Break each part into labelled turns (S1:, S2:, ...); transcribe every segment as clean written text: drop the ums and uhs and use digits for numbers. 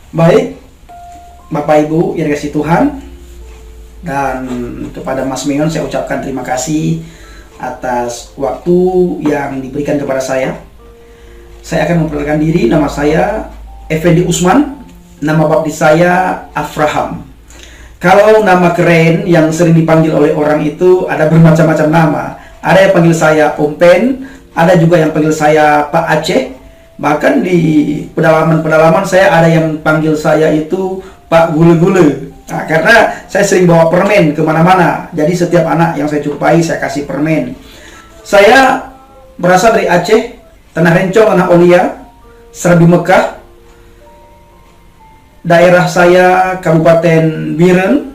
S1: Baik, Bapak Ibu yang dikasihi Tuhan, dan kepada Mas Meon saya ucapkan terima kasih atas waktu yang diberikan kepada saya. Saya akan memperkenalkan diri, nama saya Effendi Usman, nama baptis saya Afraham. Kalau nama keren yang sering dipanggil oleh orang itu ada bermacam-macam nama. Ada yang panggil saya Om Pen, ada juga yang panggil saya Pak Aceh. Bahkan di pedalaman saya ada yang panggil saya itu Pak Gule-Gule. Nah, karena saya sering bawa permen kemana-mana. Jadi setiap anak yang saya jumpai saya kasih permen. Saya berasal dari Aceh, Tanah Rencong, Tanah Olia, Serabi Mekah. Daerah saya Kabupaten Biren.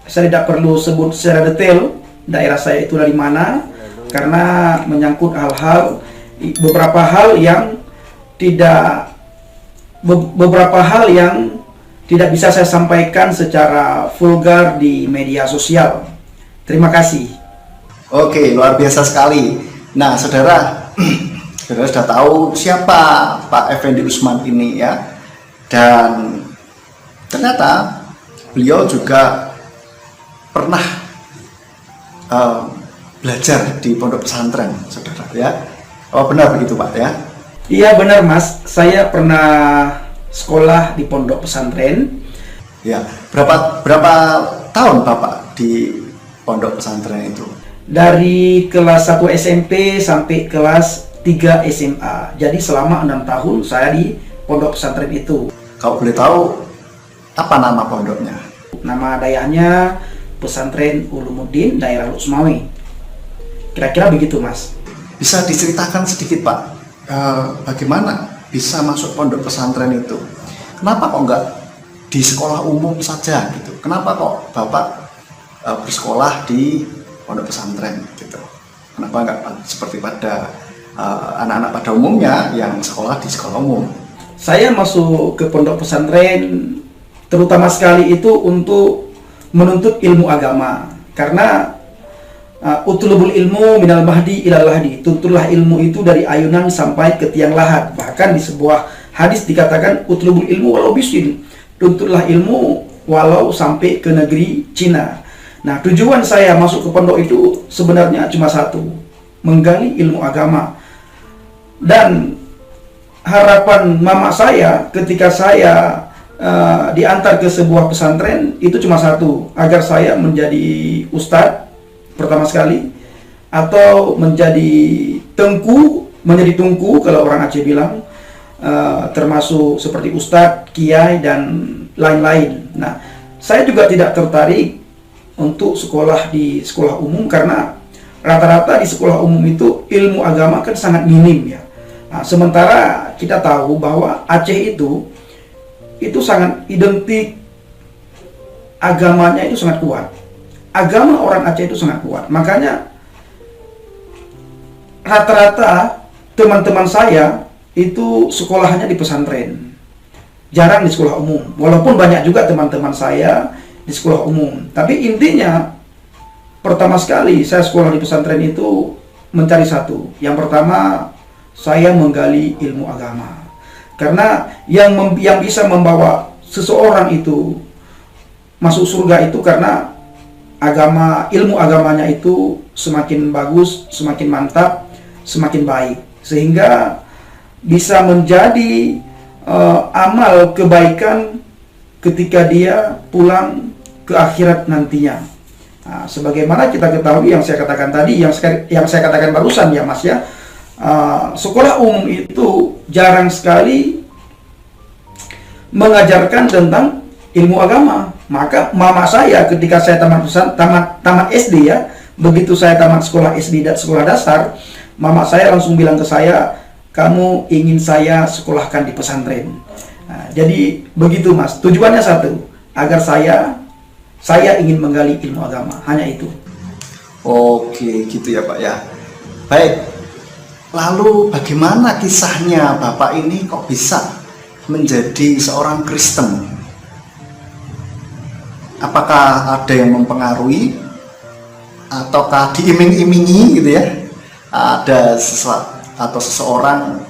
S1: Saya tidak perlu sebut secara detail daerah saya itu dari mana, karena menyangkut beberapa hal yang tidak bisa saya sampaikan secara vulgar di media sosial. Terima kasih.
S2: Oke, luar biasa sekali. Nah, saudara, saudara sudah tahu siapa Pak Effendi Usman ini ya. Dan ternyata beliau juga pernah belajar di pondok pesantren, saudara ya. Oh, benar begitu Pak ya?
S1: Iya benar Mas, saya pernah sekolah di pondok pesantren.
S2: Ya, berapa tahun Bapak di pondok pesantren itu?
S1: Dari kelas 1 SMP sampai kelas 3 SMA. Jadi selama 6 tahun saya di pondok pesantren itu.
S2: Kalau boleh tahu, apa nama pondoknya?
S1: Nama dayahnya Pesantren Ulumuddin Daerah Luxmawi. Kira-kira begitu Mas.
S2: Bisa diceritakan sedikit Pak, bagaimana bisa masuk pondok pesantren itu? Kenapa kok nggak di sekolah umum saja gitu? Kenapa kok Bapak bersekolah di pondok pesantren gitu? Kenapa nggak seperti pada anak-anak pada umumnya yang sekolah di sekolah umum?
S1: Saya masuk ke pondok pesantren terutama sekali itu untuk menuntut ilmu agama, karena utlubul ilmu minal mahdi ilal lahdi, tuntutlah ilmu itu dari ayunan sampai ke tiang lahat. Bahkan di sebuah hadis dikatakan utlubul ilmu walau bisin, tuntutlah ilmu walau sampai ke negeri Cina. Nah, tujuan saya masuk ke pondok itu sebenarnya cuma satu, menggali ilmu agama. Dan harapan mama saya ketika saya diantar ke sebuah pesantren itu cuma satu, agar saya menjadi ustadz pertama sekali, atau menjadi tengku kalau orang Aceh bilang, termasuk seperti ustadz, kiai, dan lain-lain. Nah, saya juga tidak tertarik untuk sekolah di sekolah umum, karena rata-rata di sekolah umum itu ilmu agama kan sangat minim ya. Nah, sementara kita tahu bahwa Aceh itu sangat identik, agamanya itu sangat kuat. Agama orang Aceh itu sangat kuat. Makanya rata-rata teman-teman saya itu sekolahnya di pesantren, jarang di sekolah umum. Walaupun banyak juga teman-teman saya di sekolah umum, tapi intinya pertama sekali saya sekolah di pesantren itu mencari satu. Yang pertama, saya menggali ilmu agama, karena yang bisa membawa seseorang itu masuk surga itu karena ilmu agamanya itu semakin bagus, semakin mantap, semakin baik, sehingga bisa menjadi amal kebaikan ketika dia pulang ke akhirat nantinya. Nah, sebagaimana kita ketahui yang saya katakan tadi, yang saya katakan barusan ya Mas ya, sekolah umum itu jarang sekali mengajarkan tentang ilmu agama. Maka mama saya ketika saya tamat SD ya, begitu saya tamat sekolah SD dan sekolah dasar, mama saya langsung bilang ke saya, kamu ingin saya sekolahkan di pesantren. Nah, jadi begitu Mas, tujuannya satu, agar saya ingin menggali ilmu agama, hanya itu.
S2: Oke, gitu ya Pak ya. Baik, lalu bagaimana kisahnya Bapak ini kok bisa menjadi seorang Kristen? Apakah ada yang mempengaruhi ataukah diiming-imingi gitu ya? Ada sesuatu atau seseorang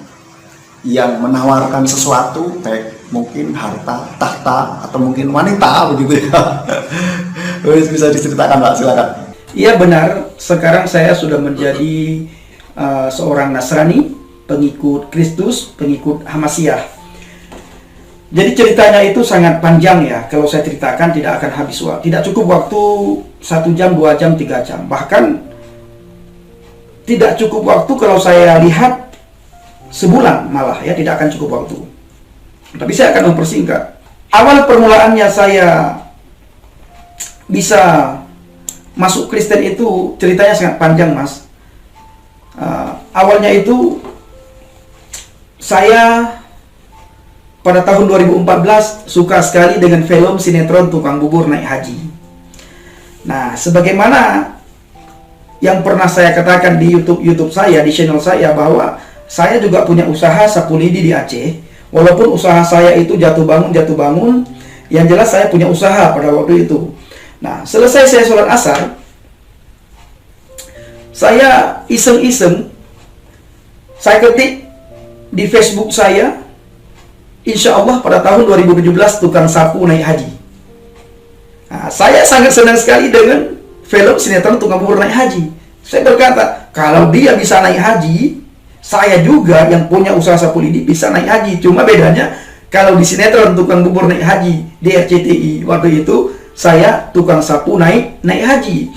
S2: yang menawarkan sesuatu baik mungkin harta, tahta, atau mungkin wanita begitu ya. Bisa diceritakan Pak, silakan.
S1: Iya benar, sekarang saya sudah menjadi seorang Nasrani, pengikut Kristus, pengikut Hamasyah. Jadi ceritanya itu sangat panjang ya, kalau saya ceritakan tidak akan habis waktu. Tidak cukup waktu 1 jam, 2 jam, 3 jam. Bahkan tidak cukup waktu kalau saya lihat sebulan malah ya, tidak akan cukup waktu. Tapi saya akan mempersingkat. Awal permulaannya saya bisa masuk Kristen itu ceritanya sangat panjang, Mas. Awalnya itu saya pada tahun 2014 suka sekali dengan film sinetron Tukang Bubur Naik Haji. Nah, sebagaimana yang pernah saya katakan di YouTube saya, di channel saya, bahwa saya juga punya usaha sapu lidi di Aceh. Walaupun usaha saya itu jatuh bangun, yang jelas saya punya usaha pada waktu itu. Nah, selesai saya sholat asar, saya iseng-iseng, saya ketik di Facebook saya, insya Allah pada tahun 2017 tukang sapu naik haji. Nah, saya sangat senang sekali dengan film sinetron Tukang Bubur Naik Haji. Saya berkata, kalau dia bisa naik haji, saya juga yang punya usaha sapu lidi bisa naik haji. Cuma bedanya, kalau di sinetron Tukang Bubur Naik Haji di RCTI waktu itu, saya tukang sapu naik haji.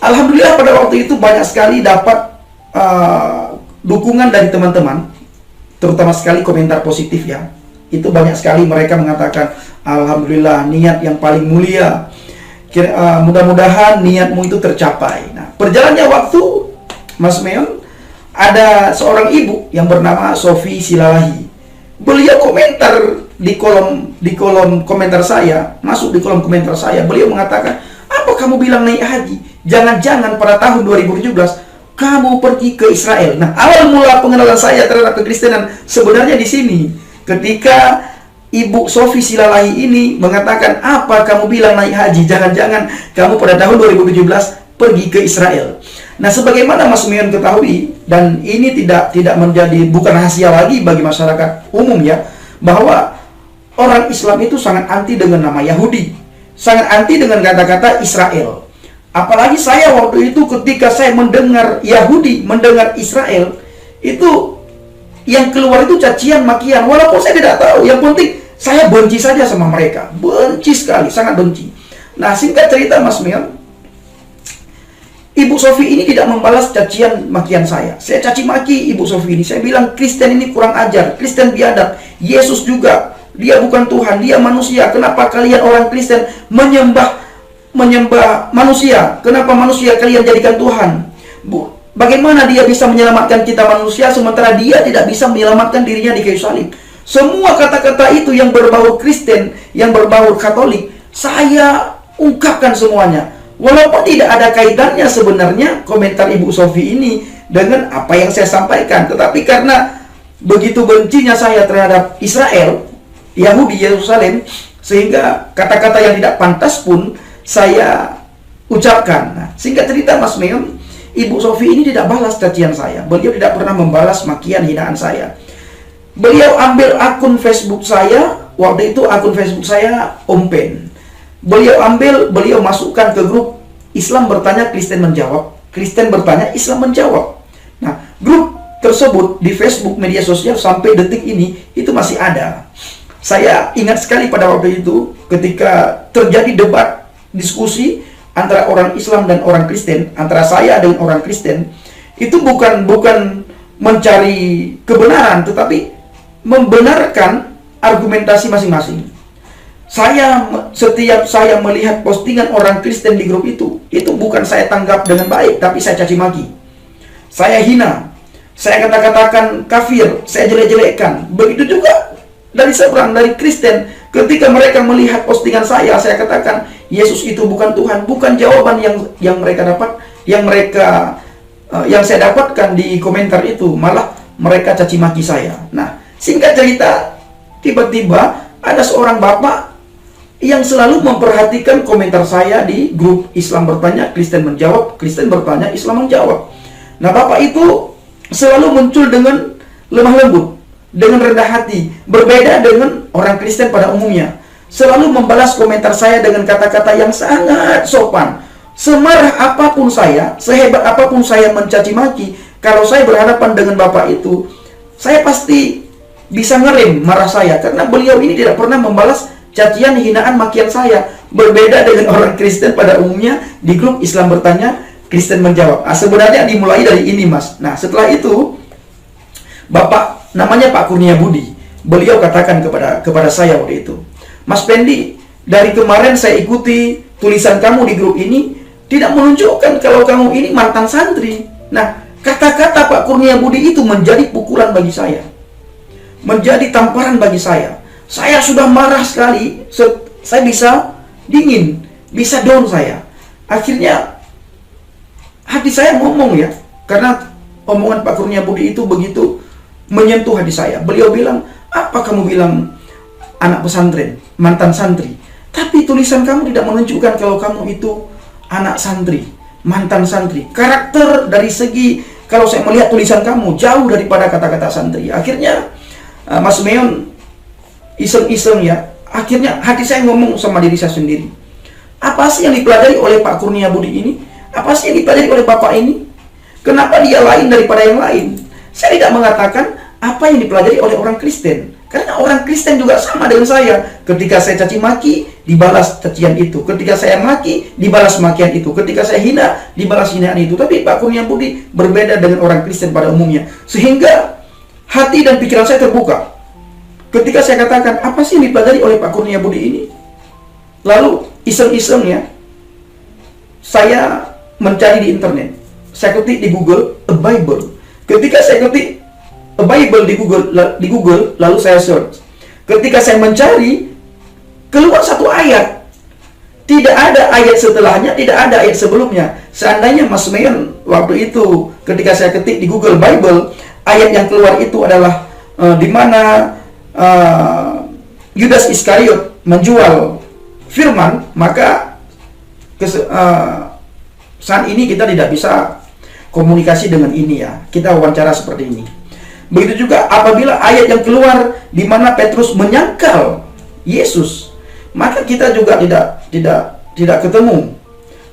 S1: Alhamdulillah pada waktu itu banyak sekali dapat dukungan dari teman-teman, terutama sekali komentar positif ya. Itu banyak sekali mereka mengatakan, alhamdulillah niat yang paling mulia. Mudah-mudahan niatmu itu tercapai. Nah, berjalannya waktu, Mas Meon, ada seorang ibu yang bernama Sofi Silalahi. Beliau komentar di kolom komentar saya, masuk di kolom komentar saya. Beliau mengatakan, apa kamu bilang naik haji? Jangan-jangan pada tahun 2017 kamu pergi ke Israel. Nah, awal mula pengenalan saya terhadap kekristenan sebenarnya di sini. Ketika Ibu Sofi Silalahi ini mengatakan, apa kamu bilang naik haji? Jangan-jangan kamu pada tahun 2017 pergi ke Israel. Nah, sebagaimana Mas Meon ketahui, dan ini tidak menjadi, bukan rahasia lagi bagi masyarakat umum ya, bahwa orang Islam itu sangat anti dengan nama Yahudi, sangat anti dengan kata-kata Israel. Apalagi saya waktu itu ketika saya mendengar Yahudi, mendengar Israel, itu yang keluar itu cacian, makian, walaupun saya tidak tahu. Yang penting saya benci saja sama mereka, benci sekali, sangat benci. Nah, singkat cerita Mas Meon, Ibu Sofi ini tidak membalas cacian makian saya. Saya caci maki Ibu Sofi ini. Saya bilang Kristen ini kurang ajar, Kristen biadab. Yesus juga, dia bukan Tuhan, dia manusia. Kenapa kalian orang Kristen menyembah manusia? Kenapa manusia kalian jadikan Tuhan? Bagaimana dia bisa menyelamatkan kita manusia sementara dia tidak bisa menyelamatkan dirinya di kayu salib? Semua kata-kata itu yang berbau Kristen, yang berbau Katolik, saya ungkapkan semuanya. Walaupun tidak ada kaitannya sebenarnya komentar Ibu Sofi ini dengan apa yang saya sampaikan. Tetapi karena begitu bencinya saya terhadap Israel, Yahudi, Yerusalem, sehingga kata-kata yang tidak pantas pun saya ucapkan. Nah, singkat cerita Mas Meon, Ibu Sofi ini tidak balas cacian saya. Beliau tidak pernah membalas makian hinaan saya. Beliau ambil akun Facebook saya, waktu itu akun Facebook saya Ompen. Beliau masukkan ke grup Islam bertanya, Kristen menjawab. Kristen bertanya, Islam menjawab. Nah, grup tersebut di Facebook, media sosial sampai detik ini itu masih ada. Saya ingat sekali pada waktu itu ketika terjadi debat, diskusi antara orang Islam dan orang Kristen, antara saya dengan orang Kristen, itu bukan mencari kebenaran, tetapi membenarkan argumentasi masing-masing. Setiap saya melihat postingan orang Kristen di grup itu bukan saya tanggap dengan baik, tapi saya caci maki, saya hina, saya katakan kafir, saya jelek-jelekkan. Begitu juga dari seberang, dari Kristen, ketika mereka melihat postingan saya katakan Yesus itu bukan Tuhan, bukan jawaban yang mereka dapat, yang saya dapatkan di komentar itu, malah mereka caci maki saya. Nah, singkat cerita, tiba-tiba ada seorang bapak yang selalu memperhatikan komentar saya di grup Islam bertanya, Kristen menjawab, Kristen bertanya, Islam menjawab. Nah, bapak itu selalu muncul dengan lemah lembut. dengan rendah hati, berbeda dengan orang Kristen pada umumnya. Selalu membalas komentar saya dengan kata-kata yang sangat sopan. Semarah apapun saya, sehebat apapun saya mencaci maki, kalau saya berhadapan dengan Bapak itu, saya pasti bisa ngerem marah saya, karena beliau ini tidak pernah membalas cacian, hinaan, makian saya. Berbeda dengan orang Kristen pada umumnya. Di grup Islam bertanya, Kristen menjawab. Sebenarnya dimulai dari ini, Mas. Nah, setelah itu Bapak namanya Pak Kurnia Budi, beliau katakan kepada saya waktu itu, Mas Pendi, dari kemarin saya ikuti tulisan kamu di grup ini, tidak menunjukkan kalau kamu ini mantan santri. Nah, kata-kata Pak Kurnia Budi itu menjadi pukulan bagi saya, menjadi tamparan bagi saya. Saya sudah marah sekali, saya bisa dingin, bisa down saya. Akhirnya hati saya ngomong ya, karena omongan Pak Kurnia Budi itu begitu menyentuh hati saya. Beliau bilang, apa kamu bilang anak pesantren, mantan santri, tapi tulisan kamu tidak menunjukkan kalau kamu itu anak santri, mantan santri. Karakter dari segi, kalau saya melihat tulisan kamu, jauh daripada kata-kata santri. Akhirnya Mas Meon iseng-iseng ya, akhirnya hati saya ngomong sama diri saya sendiri, apa sih yang dipelajari oleh Pak Kurnia Budi ini? Apa sih yang dipelajari oleh Bapak ini? Kenapa dia lain daripada yang lain? Saya tidak mengatakan apa yang dipelajari oleh orang Kristen, karena orang Kristen juga sama dengan saya. Ketika saya caci maki, dibalas cacian itu. Ketika saya maki, dibalas makian itu. Ketika saya hina, dibalas hinaan itu. Tapi Pak Kurnia Budi berbeda dengan orang Kristen pada umumnya, sehingga hati dan pikiran saya terbuka ketika saya katakan, apa sih yang dipelajari oleh Pak Kurnia Budi ini? Lalu iseng-iseng ya, saya mencari di internet. Saya ketik di Google, a Bible. Ketika saya ketik a Bible di Google, lalu saya search. Ketika saya mencari, keluar satu ayat. Tidak ada ayat setelahnya, tidak ada ayat sebelumnya. Seandainya Mas Meon waktu itu, ketika saya ketik di Google Bible, ayat yang keluar itu adalah di mana Yudas Iskariot menjual firman, maka saat ini kita tidak bisa komunikasi dengan ini ya. Kita wawancara seperti ini. Begitu juga apabila ayat yang keluar di mana Petrus menyangkal Yesus, maka kita juga tidak ketemu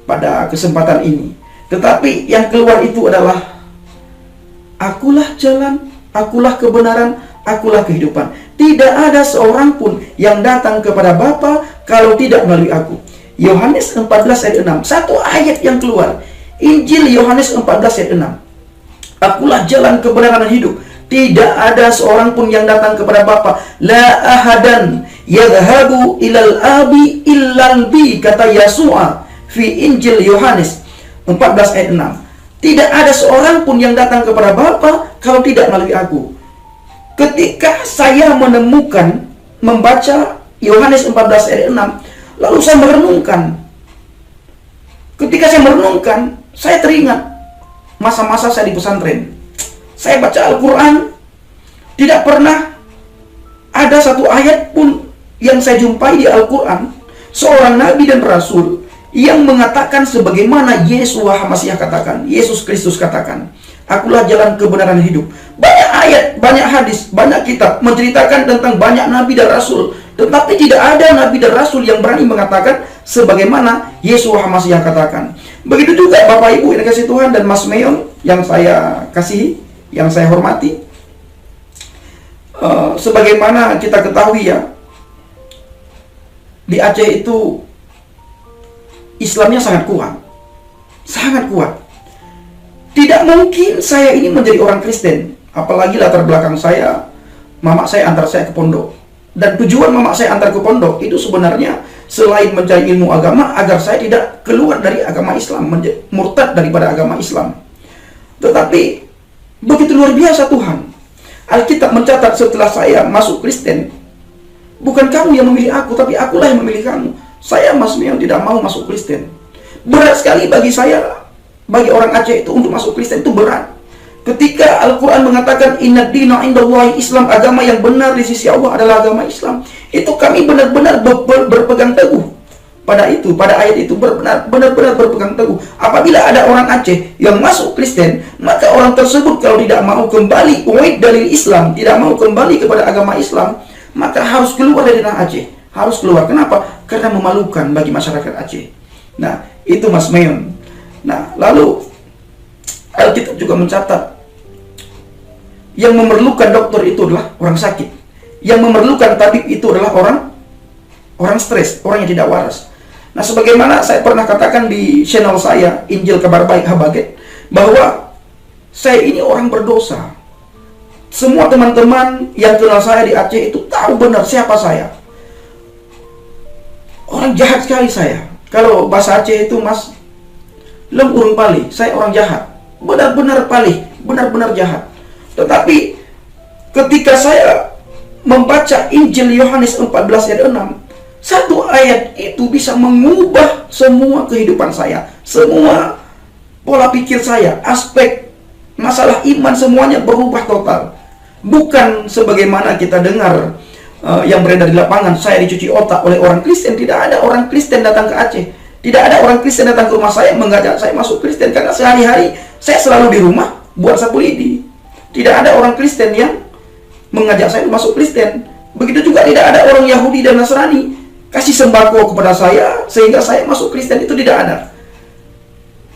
S1: pada kesempatan ini. Tetapi yang keluar itu adalah, akulah jalan, akulah kebenaran, akulah kehidupan. Tidak ada seorang pun yang datang kepada Bapa kalau tidak melalui aku. Yohanes 14 ayat 6. Satu ayat yang keluar. Injil Yohanes 14 ayat 6. Akulah jalan, kebenaran, dan hidup. Tidak ada seorang pun yang datang kepada Bapa. La ahadan yadhabu ilal abi illal bi, kata Yesua fi Injil Yohanes 14 ayat 6. Tidak ada seorang pun yang datang kepada Bapa kalau tidak melalui aku. Ketika saya menemukan, membaca Yohanes 14 ayat 6, lalu saya merenungkan. Ketika saya merenungkan, saya teringat masa-masa saya di pesantren. Saya baca Al-Quran, tidak pernah ada satu ayat pun yang saya jumpai di Al-Quran seorang nabi dan rasul yang mengatakan sebagaimana Yesua HaMasiah katakan, Yesus Kristus katakan, akulah jalan, kebenaran, hidup. Banyak ayat, banyak hadis, banyak kitab menceritakan tentang banyak nabi dan rasul, tetapi tidak ada nabi dan rasul yang berani mengatakan sebagaimana Yesua HaMasiah katakan. Begitu juga Bapak Ibu yang dikasihi Tuhan dan Mas Meon yang saya kasihi, yang saya hormati. Sebagaimana kita ketahui ya, di Aceh itu Islamnya sangat kuat, sangat kuat. Tidak mungkin saya ini menjadi orang Kristen, apalagi latar belakang saya, mama saya antar saya ke pondok. Dan tujuan mama saya antar ke pondok itu sebenarnya selain mencari ilmu agama agar saya tidak keluar dari agama Islam, murtad daripada agama Islam. Tetapi begitu luar biasa Tuhan. Alkitab mencatat setelah saya masuk Kristen, bukan kamu yang memilih aku, tapi akulah yang memilih kamu. Saya Mas Meon tidak mau masuk Kristen. Berat sekali bagi saya, bagi orang Aceh itu untuk masuk Kristen itu berat. Ketika Al-Quran mengatakan inna dina indallahi Islam, agama yang benar di sisi Allah adalah agama Islam, itu kami benar-benar berpegang teguh pada ayat itu benar-benar berpegang teguh. Apabila ada orang Aceh yang masuk Kristen, maka orang tersebut kalau tidak mau kembali dalil Islam, tidak mau kembali kepada agama Islam, maka harus keluar dari tanah Aceh. Harus keluar. Kenapa? Karena memalukan bagi masyarakat Aceh. Nah, itu Mas Meon. Nah, lalu Alkitab juga mencatat yang memerlukan dokter itu adalah orang sakit. Yang memerlukan tabib itu adalah orang stres, orang yang tidak waras. Nah, sebagaimana saya pernah katakan di channel saya, Injil Kabar Baik Habaget, bahwa saya ini orang berdosa. Semua teman-teman yang kenal saya di Aceh itu tahu benar siapa saya. Orang jahat sekali saya. Kalau bahasa Aceh itu, Mas, lem urung pali, saya orang jahat. Benar-benar pali, benar-benar jahat. Tetapi ketika saya membaca Injil Yohanes 14 ayat 6, satu ayat itu bisa mengubah semua kehidupan saya, semua pola pikir saya, aspek masalah iman semuanya berubah total. Bukan sebagaimana kita dengar yang beredar di lapangan, saya dicuci otak oleh orang Kristen. Tidak ada orang Kristen datang ke Aceh. Tidak ada orang Kristen datang ke rumah saya mengajak saya masuk Kristen, karena sehari-hari saya selalu di rumah buat sapu lidi. Tidak ada orang Kristen yang mengajak saya masuk Kristen. Begitu juga tidak ada orang Yahudi dan Nasrani kasih sembako kepada saya sehingga saya masuk Kristen. Itu tidak ada.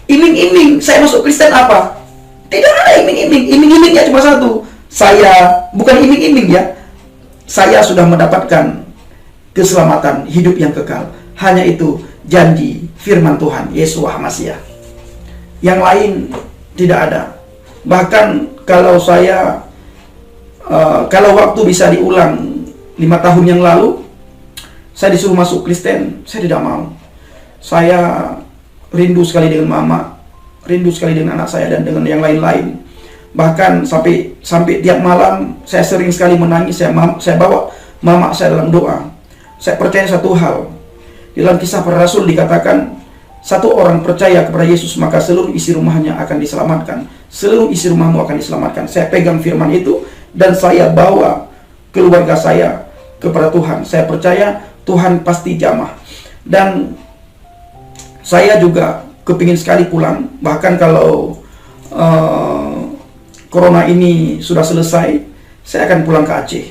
S1: Iming-iming saya masuk Kristen apa? Tidak ada iming-iming. Iming-imingnya cuma satu. Saya bukan iming-iming ya. Saya sudah mendapatkan keselamatan hidup yang kekal. Hanya itu janji firman Tuhan Yeshua HaMashiach. Yang lain tidak ada. Bahkan kalau saya kalau waktu bisa diulang 5 tahun yang lalu, saya disuruh masuk Kristen, saya tidak mau. Saya rindu sekali dengan mama, rindu sekali dengan anak saya dan dengan yang lain-lain. Bahkan sampai tiap malam saya sering sekali menangis. Saya bawa mama saya dalam doa. Saya percaya satu hal. Dalam Kisah Para Rasul dikatakan, satu orang percaya kepada Yesus, maka seluruh isi rumahnya akan diselamatkan. Seluruh isi rumahmu akan diselamatkan. Saya pegang firman itu dan saya bawa keluarga saya kepada Tuhan. Saya percaya Tuhan pasti jamah. Dan saya juga kepingin sekali pulang. Bahkan kalau Corona ini sudah selesai, saya akan pulang ke Aceh.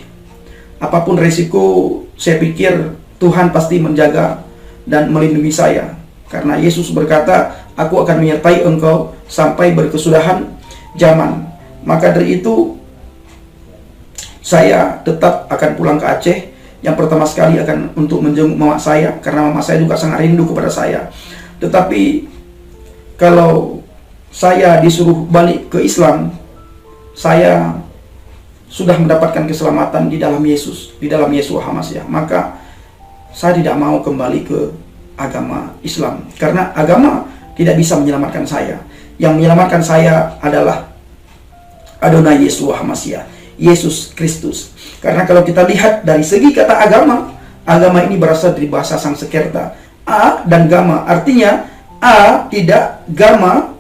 S1: Apapun resiko, saya pikir Tuhan pasti menjaga dan melindungi saya. Karena Yesus berkata, aku akan menyertai engkau sampai berkesudahan zaman. Maka dari itu, saya tetap akan pulang ke Aceh. Yang pertama sekali akan untuk menjenguk mama saya, karena mama saya juga sangat rindu kepada saya. Tetapi, kalau saya disuruh balik ke Islam, saya sudah mendapatkan keselamatan di dalam Yesus, di dalam Yeshua HaMashiach. Maka, saya tidak mau kembali ke agama Islam, karena agama tidak bisa menyelamatkan saya. Yang menyelamatkan saya adalah Adonai Yeshua HaMashiach, Yesus Kristus. Karena kalau kita lihat dari segi kata agama, agama ini berasal dari bahasa Sanskerta, a dan gama. Artinya a tidak, gama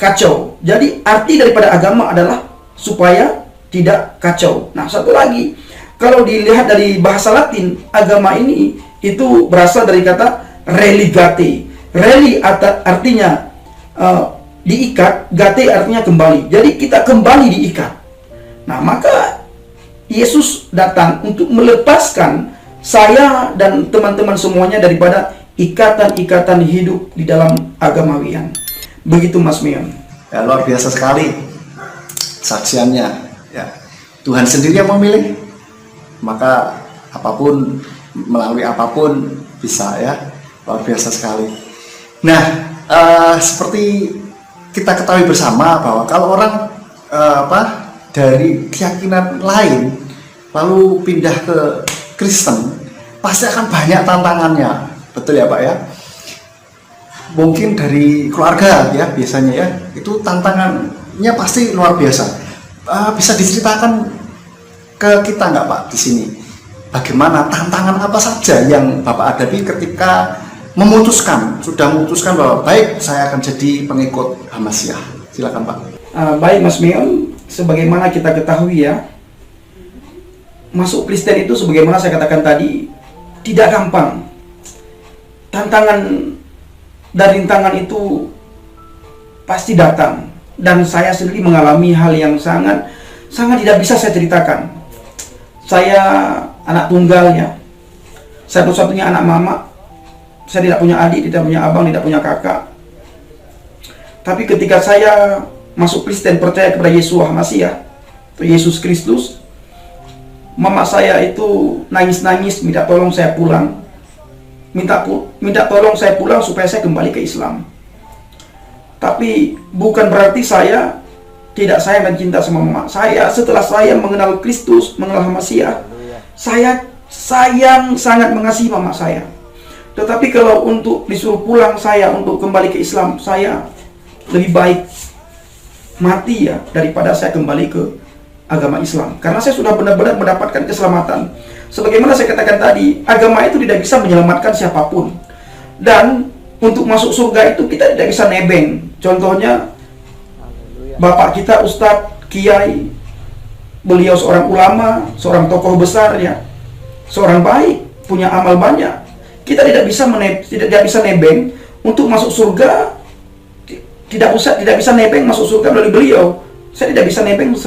S1: kacau. Jadi arti daripada agama adalah supaya tidak kacau. Nah, satu lagi, kalau dilihat dari bahasa Latin, agama ini itu berasal dari kata religate. Reli artinya diikat, gate artinya kembali. Jadi kita kembali diikat. Nah, maka Yesus datang untuk melepaskan saya dan teman-teman semuanya daripada ikatan-ikatan hidup di dalam agamawian. Begitu Mas Meon.
S2: Ya, luar biasa sekali saksiannya. Ya, Tuhan sendiri yang memilih, maka apapun, melalui apapun bisa, ya. Luar biasa sekali. Nah, seperti kita ketahui bersama bahwa kalau orang dari keyakinan lain lalu pindah ke Kristen, pasti akan banyak tantangannya. Betul ya Pak ya? Mungkin dari keluarga ya biasanya ya, itu tantangannya pasti luar biasa. Bisa diceritakan ke kita nggak Pak di sini? Bagaimana tantangan apa saja yang Bapak hadapi ketika sudah memutuskan bahwa baik, saya akan jadi pengikut HaMashiach? Silakan Pak.
S1: Baik Mas Meon, sebagaimana kita ketahui ya, masuk Kristen itu sebagaimana saya katakan tadi tidak gampang. tantangan dan rintangan itu pasti datang, dan saya sendiri mengalami hal yang sangat tidak bisa saya ceritakan. Saya anak tunggal ya, satu-satunya anak mama. Saya tidak punya adik, tidak punya abang, tidak punya kakak. Tapi ketika saya masuk Kristen, percaya kepada Yesus Hamasiah, Yesus Kristus, mama saya itu nangis-nangis minta tolong saya pulang, minta tolong saya pulang supaya saya kembali ke Islam. Tapi bukan berarti saya tidak sayang dan cinta sama mama saya. Setelah saya mengenal Kristus, mengenal Hamasiah, saya sayang sangat mengasihi mama saya. Tetapi kalau untuk disuruh pulang saya untuk kembali ke Islam, saya lebih baik mati ya daripada saya kembali ke agama Islam. Karena saya sudah benar-benar mendapatkan keselamatan. Sebagaimana saya katakan tadi, agama itu tidak bisa menyelamatkan siapapun. Dan untuk masuk surga itu kita tidak bisa nebeng. Contohnya bapak kita Ustadz Kiai, beliau seorang ulama, seorang tokoh besar ya, seorang baik, punya amal banyak. Kita tidak bisa nebeng untuk masuk surga. Tidak bisa nebeng masuk surga melalui beliau. Saya tidak bisa nebeng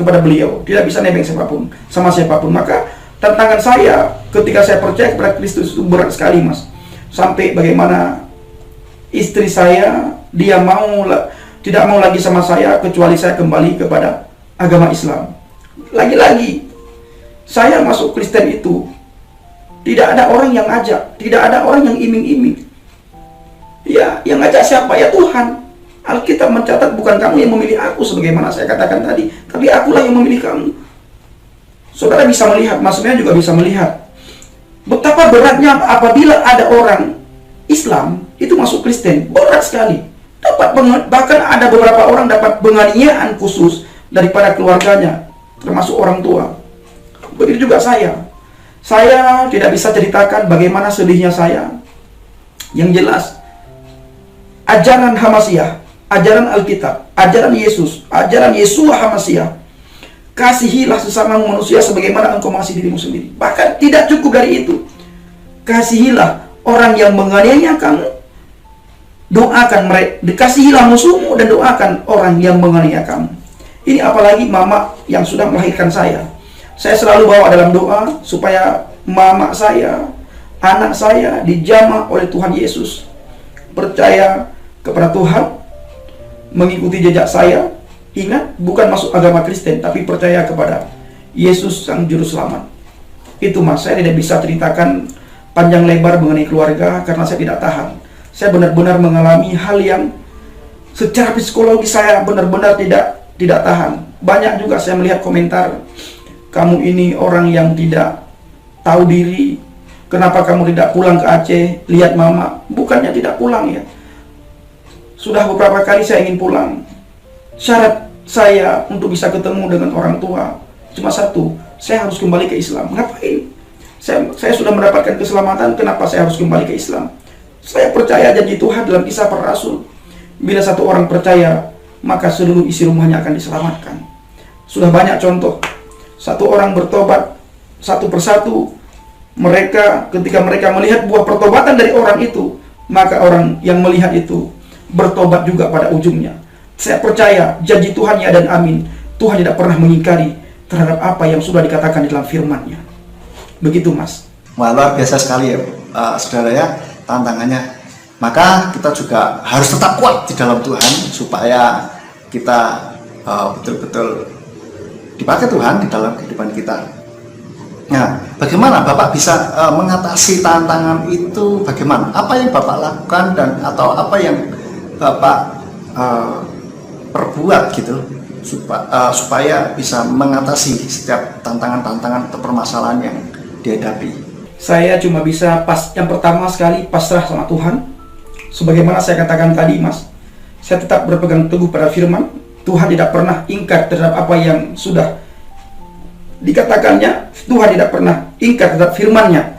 S1: kepada beliau, tidak bisa nebeng siapapun sama siapapun. Maka tantangan saya ketika saya percaya kepada Kristus itu berat sekali, Mas. Sampai bagaimana istri saya, dia tidak mau lagi sama saya kecuali saya kembali kepada agama Islam. Lagi-lagi saya masuk Kristen itu tidak ada orang yang ajak, tidak ada orang yang iming-iming. Ya, yang ngajak siapa? Ya Tuhan. Alkitab mencatat bukan kamu yang memilih aku sebagaimana saya katakan tadi, tapi akulah yang memilih kamu. Saudara bisa melihat, maksudnya juga bisa melihat betapa beratnya apabila ada orang Islam itu masuk Kristen. Berat sekali. Bahkan ada beberapa orang dapat penganiayaan khusus daripada keluarganya, termasuk orang tua. Begitu juga saya. Saya tidak bisa ceritakan bagaimana sedihnya saya. Yang jelas, ajaran Hamasiah, ajaran Alkitab, ajaran Yesus, ajaran Yesua Hamasiah, kasihilah sesama manusia sebagaimana engkau mengasihi dirimu sendiri. Bahkan tidak cukup dari itu, kasihilah orang yang menganiaya kamu, doakan mereka, dikasihilah musuhmu dan doakan orang yang menganiaya kamu. Ini apalagi mama yang sudah melahirkan saya. Saya selalu bawa dalam doa supaya mama saya, anak saya dijamah oleh Tuhan Yesus, percaya kepada Tuhan, mengikuti jejak saya. Ingat, bukan masuk agama Kristen, tapi percaya kepada Yesus Sang Juru Selamat. Itu Mas, saya tidak bisa ceritakan panjang lebar mengenai keluarga karena saya tidak tahan. Saya benar-benar mengalami hal yang secara psikologi saya benar-benar tidak tahan. Banyak juga saya melihat komentar, kamu ini orang yang tidak tahu diri, kenapa kamu tidak pulang ke Aceh, lihat mama. Bukannya tidak pulang ya, sudah beberapa kali saya ingin pulang. Syarat saya untuk bisa ketemu dengan orang tua cuma satu, saya harus kembali ke Islam. Ngapain? Saya sudah mendapatkan keselamatan, kenapa saya harus kembali ke Islam? Saya percaya janji Tuhan dalam Kisah Para Rasul, bila satu orang percaya, maka seluruh isi rumahnya akan diselamatkan. Sudah banyak contoh, satu orang bertobat satu persatu. Ketika mereka melihat buah pertobatan dari orang itu, maka orang yang melihat itu bertobat juga pada ujungnya. Saya percaya janji Tuhan ya dan amin. Tuhan tidak pernah mengingkari terhadap apa yang sudah dikatakan di dalam firman-Nya. Begitu Mas.
S2: Wah, luar biasa sekali ya, saudara ya, tantangannya. Maka kita juga harus tetap kuat di dalam Tuhan supaya kita betul-betul dipakai Tuhan di dalam kehidupan kita. Nah, bagaimana Bapak bisa mengatasi tantangan itu? Bagaimana? Apa yang Bapak lakukan atau apa yang Bapak perbuat gitu supaya bisa mengatasi setiap tantangan-tantangan atau permasalahan yang dihadapi?
S1: Saya cuma bisa yang pertama sekali pasrah sama Tuhan. Sebagaimana saya katakan tadi Mas, saya tetap berpegang teguh pada firman. Tuhan tidak pernah ingkar terhadap apa yang sudah dikatakannya. Tuhan tidak pernah ingkar terhadap firman-Nya.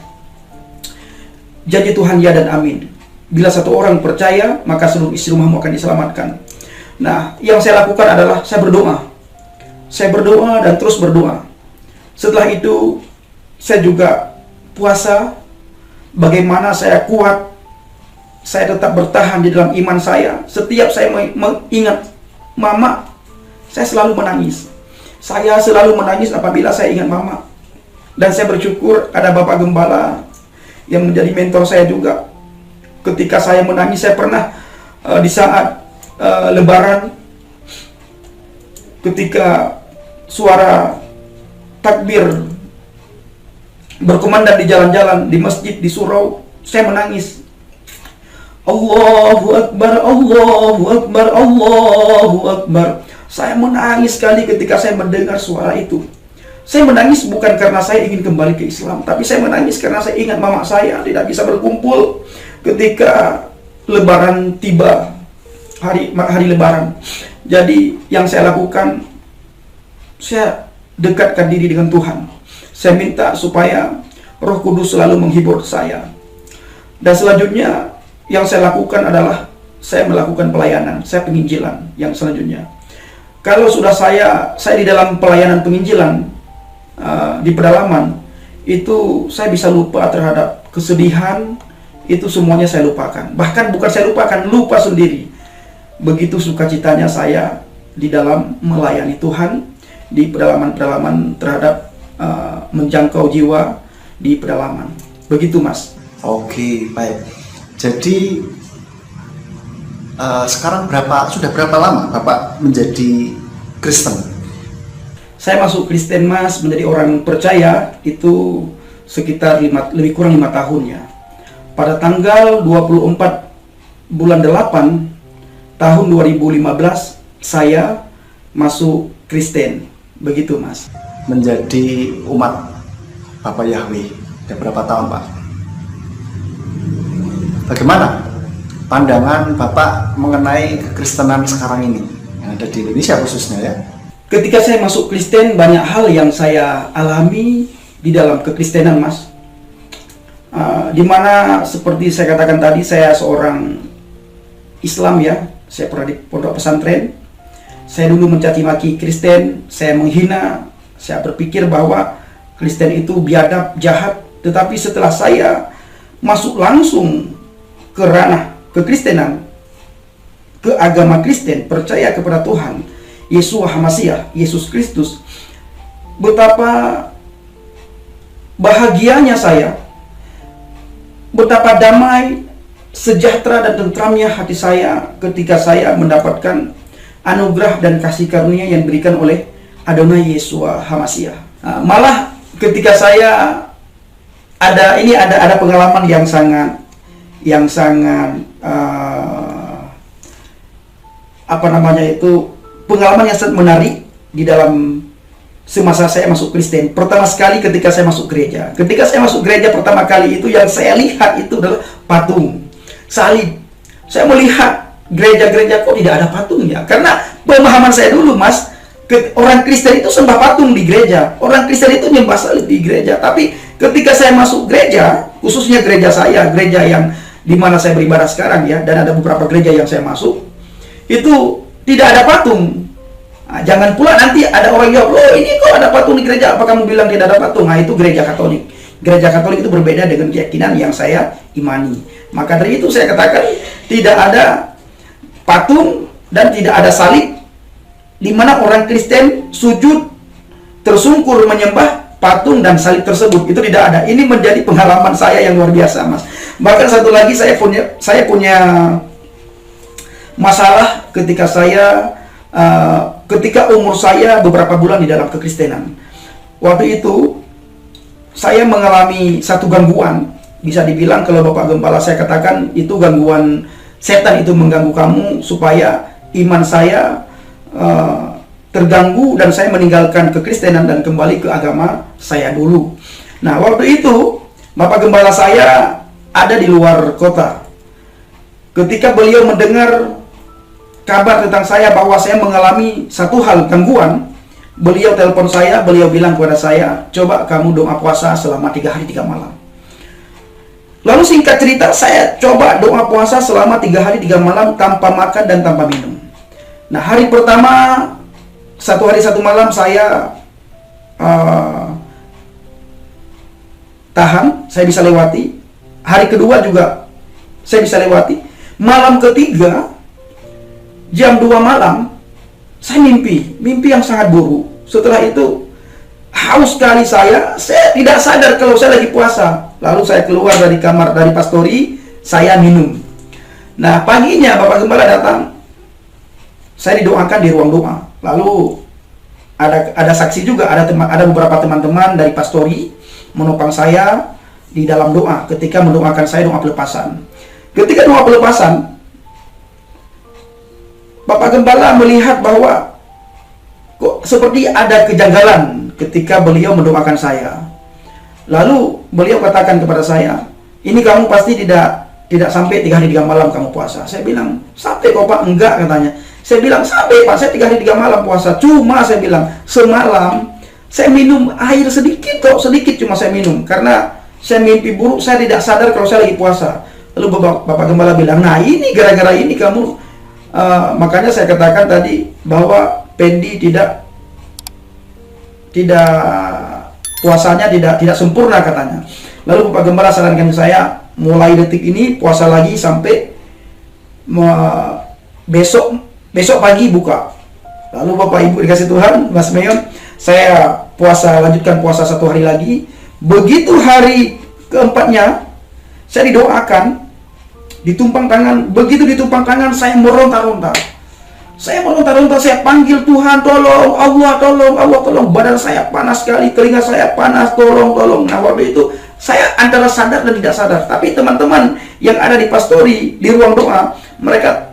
S1: Janji Tuhan ya dan amin. Bila satu orang percaya, maka seluruh isi rumahmu akan diselamatkan. Nah, yang saya lakukan adalah saya berdoa. Saya berdoa dan terus berdoa. Setelah itu, saya juga puasa. Bagaimana saya kuat saya tetap bertahan di dalam iman saya. Setiap saya mengingat mama, saya selalu menangis. Saya selalu menangis apabila saya ingat mama. Dan saya bersyukur ada Bapak Gembala yang menjadi mentor saya juga. Ketika saya menangis, saya pernah di saat Lebaran, ketika suara takbir berkumandang di jalan-jalan, di masjid, di surau, saya menangis. Allahu Akbar, Allahu Akbar, Allahu Akbar. Saya menangis sekali ketika saya mendengar suara itu. Saya menangis bukan karena saya ingin kembali ke Islam, tapi saya menangis karena saya ingat mama saya tidak bisa berkumpul ketika Lebaran tiba, hari Lebaran. Jadi yang saya lakukan, saya dekatkan diri dengan Tuhan. Saya minta supaya Roh Kudus selalu menghibur saya. Dan selanjutnya yang saya lakukan adalah saya melakukan pelayanan, saya penginjilan yang selanjutnya. Kalau sudah saya di dalam pelayanan penginjilan di pedalaman, itu saya bisa lupa terhadap kesedihan, itu semuanya saya lupakan. Bahkan bukan saya lupakan, lupa sendiri. Begitu sukacitanya saya di dalam melayani Tuhan di pedalaman-pedalaman terhadap menjangkau jiwa di pedalaman. Begitu, Mas.
S2: Oke, baik. Jadi sekarang sudah berapa lama Bapak menjadi Kristen?
S1: Saya masuk Kristen, Mas, menjadi orang percaya itu sekitar lebih kurang 5 tahun ya. Pada tanggal 24 bulan 8 tahun 2015 saya masuk Kristen. Begitu, Mas.
S2: Menjadi umat Bapak Yahweh sudah berapa tahun, Pak? Bagaimana pandangan Bapak mengenai kekristenan sekarang ini yang ada di Indonesia khususnya ya?
S1: Ketika saya masuk Kristen, banyak hal yang saya alami di dalam kekristenan, Mas. Dimana seperti saya katakan tadi, saya seorang Islam ya. Saya pernah di pondok pesantren. Saya dulu mencaci maki Kristen, saya menghina, saya berpikir bahwa Kristen itu biadab, jahat. Tetapi setelah saya masuk langsung ke ranah kekristenan, ke agama Kristen, percaya kepada Tuhan Yeshua HaMashiach, Yesus Kristus, betapa bahagianya saya, betapa damai, sejahtera dan tentramnya hati saya ketika saya mendapatkan anugerah dan kasih karunia yang diberikan oleh Adonai Yeshua HaMashiach. Malah ketika saya ada pengalaman yang sangat pengalaman yang sangat menarik di dalam semasa saya masuk Kristen. Pertama sekali ketika saya masuk gereja. Ketika saya masuk gereja pertama kali itu yang saya lihat itu adalah patung, salib. Saya melihat gereja-gereja kok tidak ada patungnya. Karena pemahaman saya dulu, Mas, orang Kristen itu sembah patung di gereja. Orang Kristen itu nyembah salib di gereja. Tapi ketika saya masuk gereja, khususnya gereja saya, gereja yang di mana saya beribadah sekarang ya, dan ada beberapa gereja yang saya masuk, itu tidak ada patung. Nah, jangan pula nanti ada orang jawab, loh ini kok ada patung di gereja, apa kamu bilang tidak ada patung? Nah, itu gereja Katolik. Gereja Katolik itu berbeda dengan keyakinan yang saya imani. Maka dari itu saya katakan tidak ada patung dan tidak ada salib, di mana orang Kristen sujud tersungkur menyembah patung dan salib tersebut. Itu tidak ada. Ini menjadi pengalaman saya yang luar biasa, Mas. Bahkan satu lagi saya punya masalah ketika ketika umur saya beberapa bulan di dalam kekristenan. Waktu itu saya mengalami satu gangguan. Bisa dibilang kalau Bapak Gembala saya katakan itu gangguan setan, itu mengganggu kamu supaya iman saya terganggu dan saya meninggalkan kekristenan dan kembali ke agama saya dulu. Nah, waktu itu Bapak Gembala saya ada di luar kota. Ketika beliau mendengar kabar tentang saya bahwa saya mengalami satu hal gangguan, beliau telepon saya, beliau bilang kepada saya, coba kamu doa puasa selama 3 hari 3 malam. Lalu singkat cerita, saya coba doa puasa selama 3 hari 3 malam tanpa makan dan tanpa minum. Nah, hari pertama 1 hari 1 malam saya tahan, saya bisa lewati. Hari kedua juga saya bisa lewati. Malam ketiga, jam 2 malam, saya mimpi yang sangat buruk. Setelah itu, haus sekali saya tidak sadar kalau saya lagi puasa. Lalu saya keluar dari kamar dari pastori, saya minum. Nah, paginya Bapak Gembala datang, saya didoakan di ruang doa. Lalu ada saksi juga, ada beberapa teman-teman dari pastori menopang saya di dalam doa ketika mendoakan saya doa pelepasan. Ketika doa pelepasan, Bapak Gembala melihat bahwa kok seperti ada kejanggalan ketika beliau mendoakan saya. Lalu beliau katakan kepada saya, ini kamu pasti tidak sampai 3 hari 3 malam kamu puasa. Saya bilang, sampai kok Pak? Enggak, katanya. Saya bilang, sampai Pak, saya 3 hari 3 malam puasa. Cuma saya bilang, semalam saya minum air sedikit kok, sedikit cuma saya minum. Karena saya mimpi buruk, saya tidak sadar kalau saya lagi puasa. Lalu Bapak Gembala bilang, nah ini gara-gara ini kamu, makanya saya katakan tadi bahwa Pendi tidak puasanya tidak sempurna katanya. Lalu Bapak Gembala sarankan saya, mulai detik ini puasa lagi sampai besok pagi buka. Lalu Bapak Ibu dikasih Tuhan, Mas Meyon, saya lanjutkan puasa 1 hari lagi. Begitu hari keempatnya, saya didoakan, ditumpang tangan. Begitu ditumpang tangan, saya meronta-ronta. Saya panggil Tuhan, tolong, Allah tolong. Badan saya panas sekali, telinga saya panas, tolong. Nah, waktu itu saya antara sadar dan tidak sadar. Tapi teman-teman yang ada di pastori, di ruang doa, mereka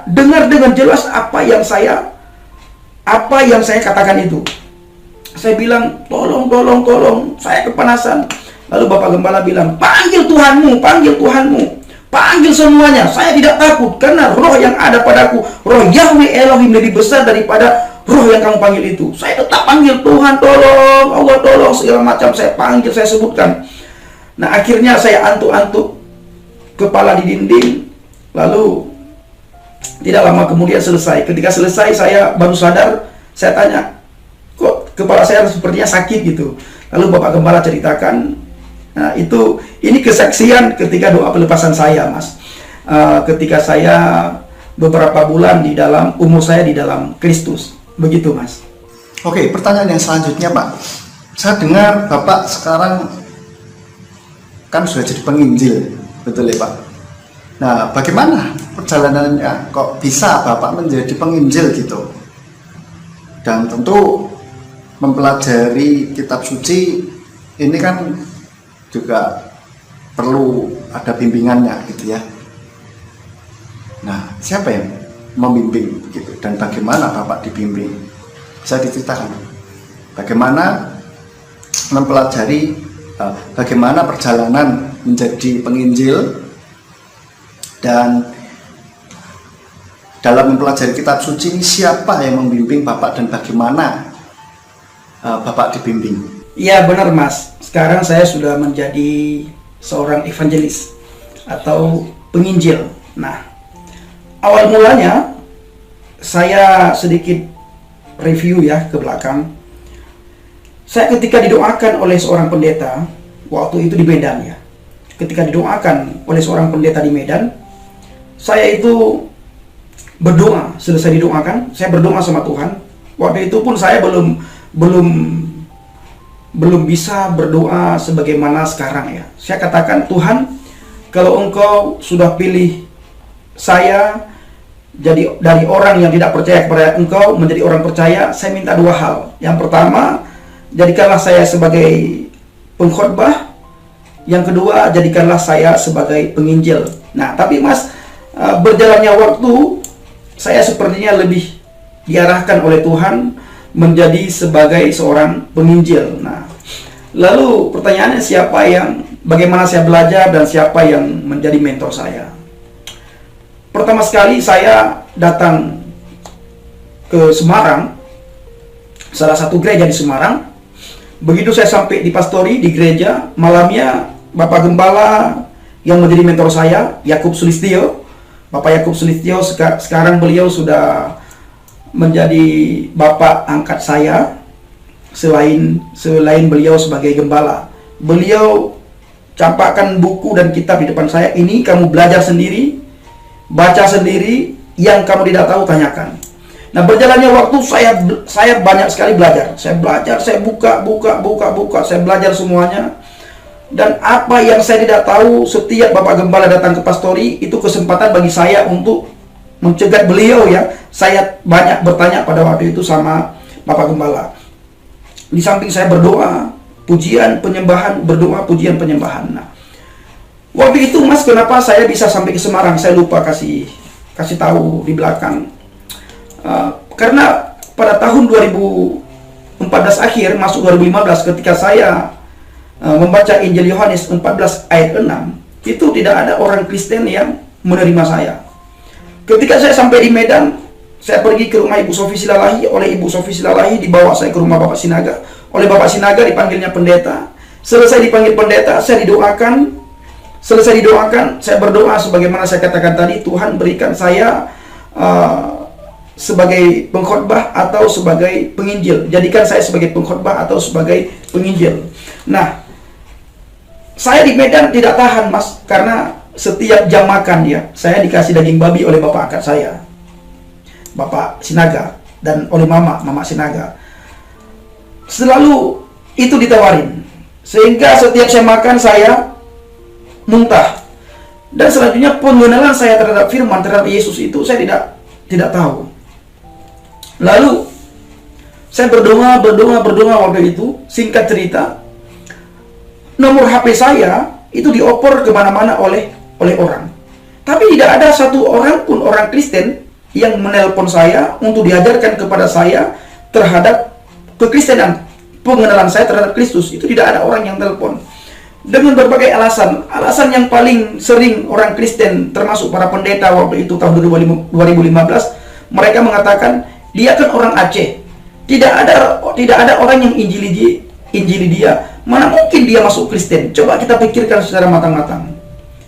S1: dengar dengan jelas apa yang saya katakan itu. Saya bilang, tolong, saya kepanasan. Lalu Bapak Gembala bilang, panggil Tuhanmu, panggil semuanya. Saya tidak takut karena roh yang ada padaku, roh Yahweh Elohim lebih besar daripada roh yang kamu panggil itu. Saya tetap panggil Tuhan, tolong, Allah tolong, segala macam saya panggil, saya sebutkan. Nah, akhirnya saya antuk-antuk, kepala di dinding. Lalu tidak lama kemudian selesai. Ketika selesai saya baru sadar, saya tanya, kok kepala saya sepertinya sakit gitu. Lalu Bapak Gembala ceritakan, nah ini kesaksian ketika doa pelepasan saya, Mas. Ketika saya beberapa bulan umur saya di dalam Kristus. Begitu, Mas.
S2: Oke, pertanyaan yang selanjutnya, Pak. Saya dengar Bapak sekarang kan sudah jadi penginjil, betul ya, Pak? Nah, bagaimana perjalanannya kok bisa Bapak menjadi penginjil gitu? Dan tentu mempelajari kitab suci ini kan juga perlu ada bimbingannya gitu ya. Nah, siapa yang membimbing gitu dan bagaimana Bapak dibimbing? Bisa diceritakan bagaimana mempelajari bagaimana perjalanan menjadi penginjil dan dalam mempelajari kitab suci ini siapa yang membimbing Bapak dan bagaimana Bapak dibimbing?
S1: Iya benar, Mas. Sekarang saya sudah menjadi seorang evangelis atau penginjil. Nah, awal mulanya saya sedikit review ya ke belakang. Saya ketika didoakan oleh seorang pendeta, waktu itu di Medan ya. Ketika didoakan oleh seorang pendeta di Medan, saya itu berdoa. Selesai didoakan, saya berdoa sama Tuhan. Waktu itu pun saya belum bisa berdoa sebagaimana sekarang ya. Saya katakan, Tuhan, kalau Engkau sudah pilih saya jadi dari orang yang tidak percaya kepada Engkau menjadi orang percaya, saya minta 2 hal. Yang pertama, jadikanlah saya sebagai pengkhotbah. Yang kedua, jadikanlah saya sebagai penginjil. Nah, tapi Mas, berjalannya waktu, saya sepertinya lebih diarahkan oleh Tuhan menjadi sebagai seorang penginjil. Nah, lalu pertanyaannya bagaimana saya belajar dan siapa yang menjadi mentor saya? Pertama sekali saya datang ke Semarang, salah satu gereja di Semarang. Begitu saya sampai di pastori di gereja, malamnya Bapak Gembala yang menjadi mentor saya, Yakub Sulistyo. Bapak Yakub Sulistyo sekarang beliau sudah menjadi bapak angkat saya selain beliau sebagai gembala. Beliau campakkan buku dan kitab di depan saya. Ini kamu belajar sendiri, baca sendiri, yang kamu tidak tahu tanyakan. Nah, berjalannya waktu saya banyak sekali belajar. Saya belajar, saya buka, saya belajar semuanya. Dan apa yang saya tidak tahu, setiap Bapak Gembala datang ke pastori, itu kesempatan bagi saya untuk mencegat beliau ya. Saya banyak bertanya pada waktu itu sama Bapak Gembala. Di samping saya berdoa, pujian, penyembahan, berdoa, pujian, penyembahan. Nah, waktu itu Mas, kenapa saya bisa sampai ke Semarang? Saya lupa kasih tahu di belakang. Karena pada tahun 2014 akhir, masuk 2015, ketika saya membaca Injil Yohanes 14 ayat 6, itu tidak ada orang Kristen yang menerima saya. Ketika saya sampai di Medan, saya pergi ke rumah Ibu Sofi Silalahi. Oleh Ibu Sofi Silalahi dibawa saya ke rumah Bapak Sinaga. Oleh Bapak Sinaga dipanggilnya pendeta. Selesai dipanggil pendeta, saya didoakan. Selesai didoakan, saya berdoa sebagaimana saya katakan tadi, Tuhan berikan saya sebagai pengkhotbah atau sebagai penginjil. Jadikan saya sebagai pengkhotbah atau sebagai penginjil. Nah, saya di Medan tidak tahan Mas, karena setiap jam makan ya, saya dikasih daging babi oleh bapak angkat saya, Bapak Sinaga, dan oleh Mama Sinaga. Selalu itu ditawarin, sehingga setiap saya makan saya muntah. Dan selanjutnya pengenalan saya terhadap firman, terhadap Yesus itu saya tidak tahu. Lalu saya berdoa waktu itu. Singkat cerita, nomor HP saya itu dioper kemana-mana oleh orang. Tapi tidak ada satu orang pun, orang Kristen, yang menelpon saya untuk diajarkan kepada saya terhadap kekristenan, pengenalan saya terhadap Kristus. Itu tidak ada orang yang telepon. Dengan berbagai alasan. Alasan yang paling sering orang Kristen, termasuk para pendeta waktu itu tahun 2015, mereka mengatakan dia kan orang Aceh. Tidak ada orang yang injili dia. Mana mungkin dia masuk Kristen? Coba kita pikirkan secara matang-matang.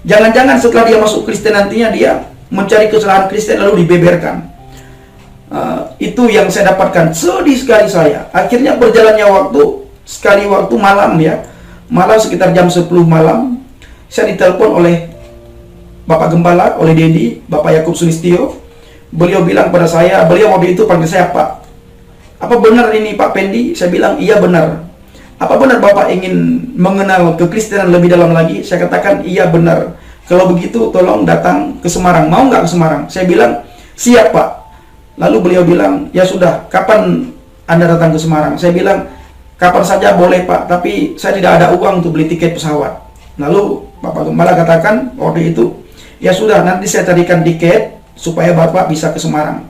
S1: Jangan-jangan setelah dia masuk Kristen nantinya dia mencari kesalahan Kristen lalu dibeberkan. Itu yang saya dapatkan. Sedih sekali saya. Akhirnya berjalannya waktu malam ya. Malam sekitar jam 10 malam, saya ditelepon oleh Bapak Gembala, oleh Dedi, Bapak Yakub Sulistyo. Beliau bilang pada saya, beliau waktu itu panggil saya Pak. Apa benar ini Pak Pendi? Saya bilang iya benar. Apa benar Bapak ingin mengenal kekristenan lebih dalam lagi? Saya katakan iya benar. Kalau begitu tolong datang ke Semarang. Mau nggak ke Semarang? Saya bilang siap Pak. Lalu beliau bilang ya sudah, kapan Anda datang ke Semarang? Saya bilang kapan saja boleh Pak, tapi saya tidak ada uang untuk beli tiket pesawat. Lalu Bapak Gembala katakan waktu itu, ya sudah nanti saya carikan tiket supaya Bapak bisa ke Semarang.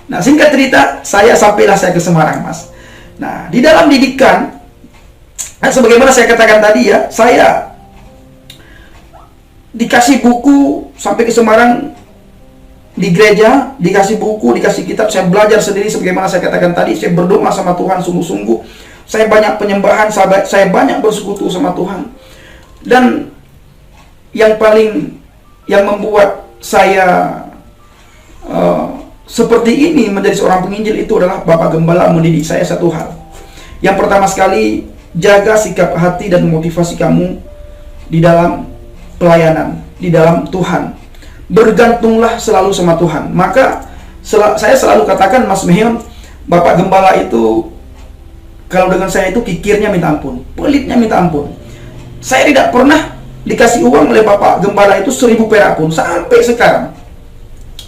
S1: Nah, singkat cerita, sampailah saya ke Semarang Mas. Nah, di dalam didikan, sebagaimana saya katakan tadi ya, saya dikasih buku sampai ke Semarang, di gereja dikasih buku, dikasih kitab, saya belajar sendiri sebagaimana saya katakan tadi. Saya berdoa sama Tuhan sungguh-sungguh. Saya banyak penyembahan, saya banyak bersekutu sama Tuhan. Dan yang membuat saya seperti ini menjadi seorang penginjil itu adalah Bapak Gembala mendidik saya satu hal. Yang pertama sekali, jaga sikap hati dan motivasi kamu di dalam pelayanan, di dalam Tuhan. Bergantunglah selalu sama Tuhan. Maka saya selalu katakan Mas Mehion, Bapak Gembala itu kalau dengan saya itu kikirnya minta ampun, pelitnya minta ampun. Saya tidak pernah dikasih uang oleh Bapak Gembala itu 1000 perak pun sampai sekarang.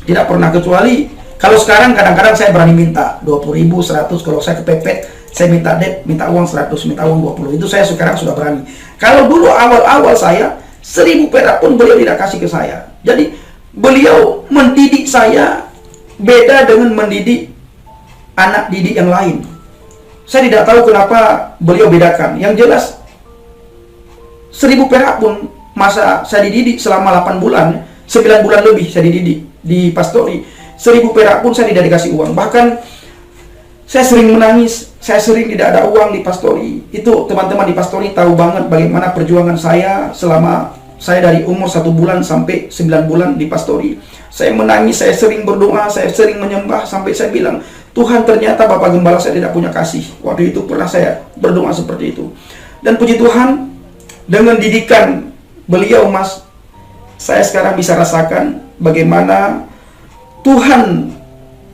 S1: Tidak pernah, kecuali kalau sekarang kadang-kadang saya berani minta 20.000, 100. Kalau saya kepepet, saya minta uang 100, minta uang 20. Itu saya sekarang sudah berani. Kalau dulu awal-awal saya 1000 perak pun beliau tidak kasih ke saya. Jadi beliau mendidik saya beda dengan mendidik anak didik yang lain. Saya tidak tahu kenapa beliau bedakan. Yang jelas 1000 perak pun masa saya dididik selama 8 bulan, 9 bulan lebih saya dididik di pastori. 1000 perak pun saya tidak dikasih uang. Bahkan saya sering menangis, saya sering tidak ada uang di pastori. Itu teman-teman di pastori tahu banget bagaimana perjuangan saya selama saya dari umur 1 bulan sampai 9 bulan di pastori. Saya menangis, saya sering berdoa, saya sering menyembah, sampai saya bilang, Tuhan, ternyata Bapak Gembala saya tidak punya kasih. Waktu itu pernah saya berdoa seperti itu. Dan puji Tuhan, Dengan didikan beliau Mas, saya sekarang bisa rasakan bagaimana Tuhan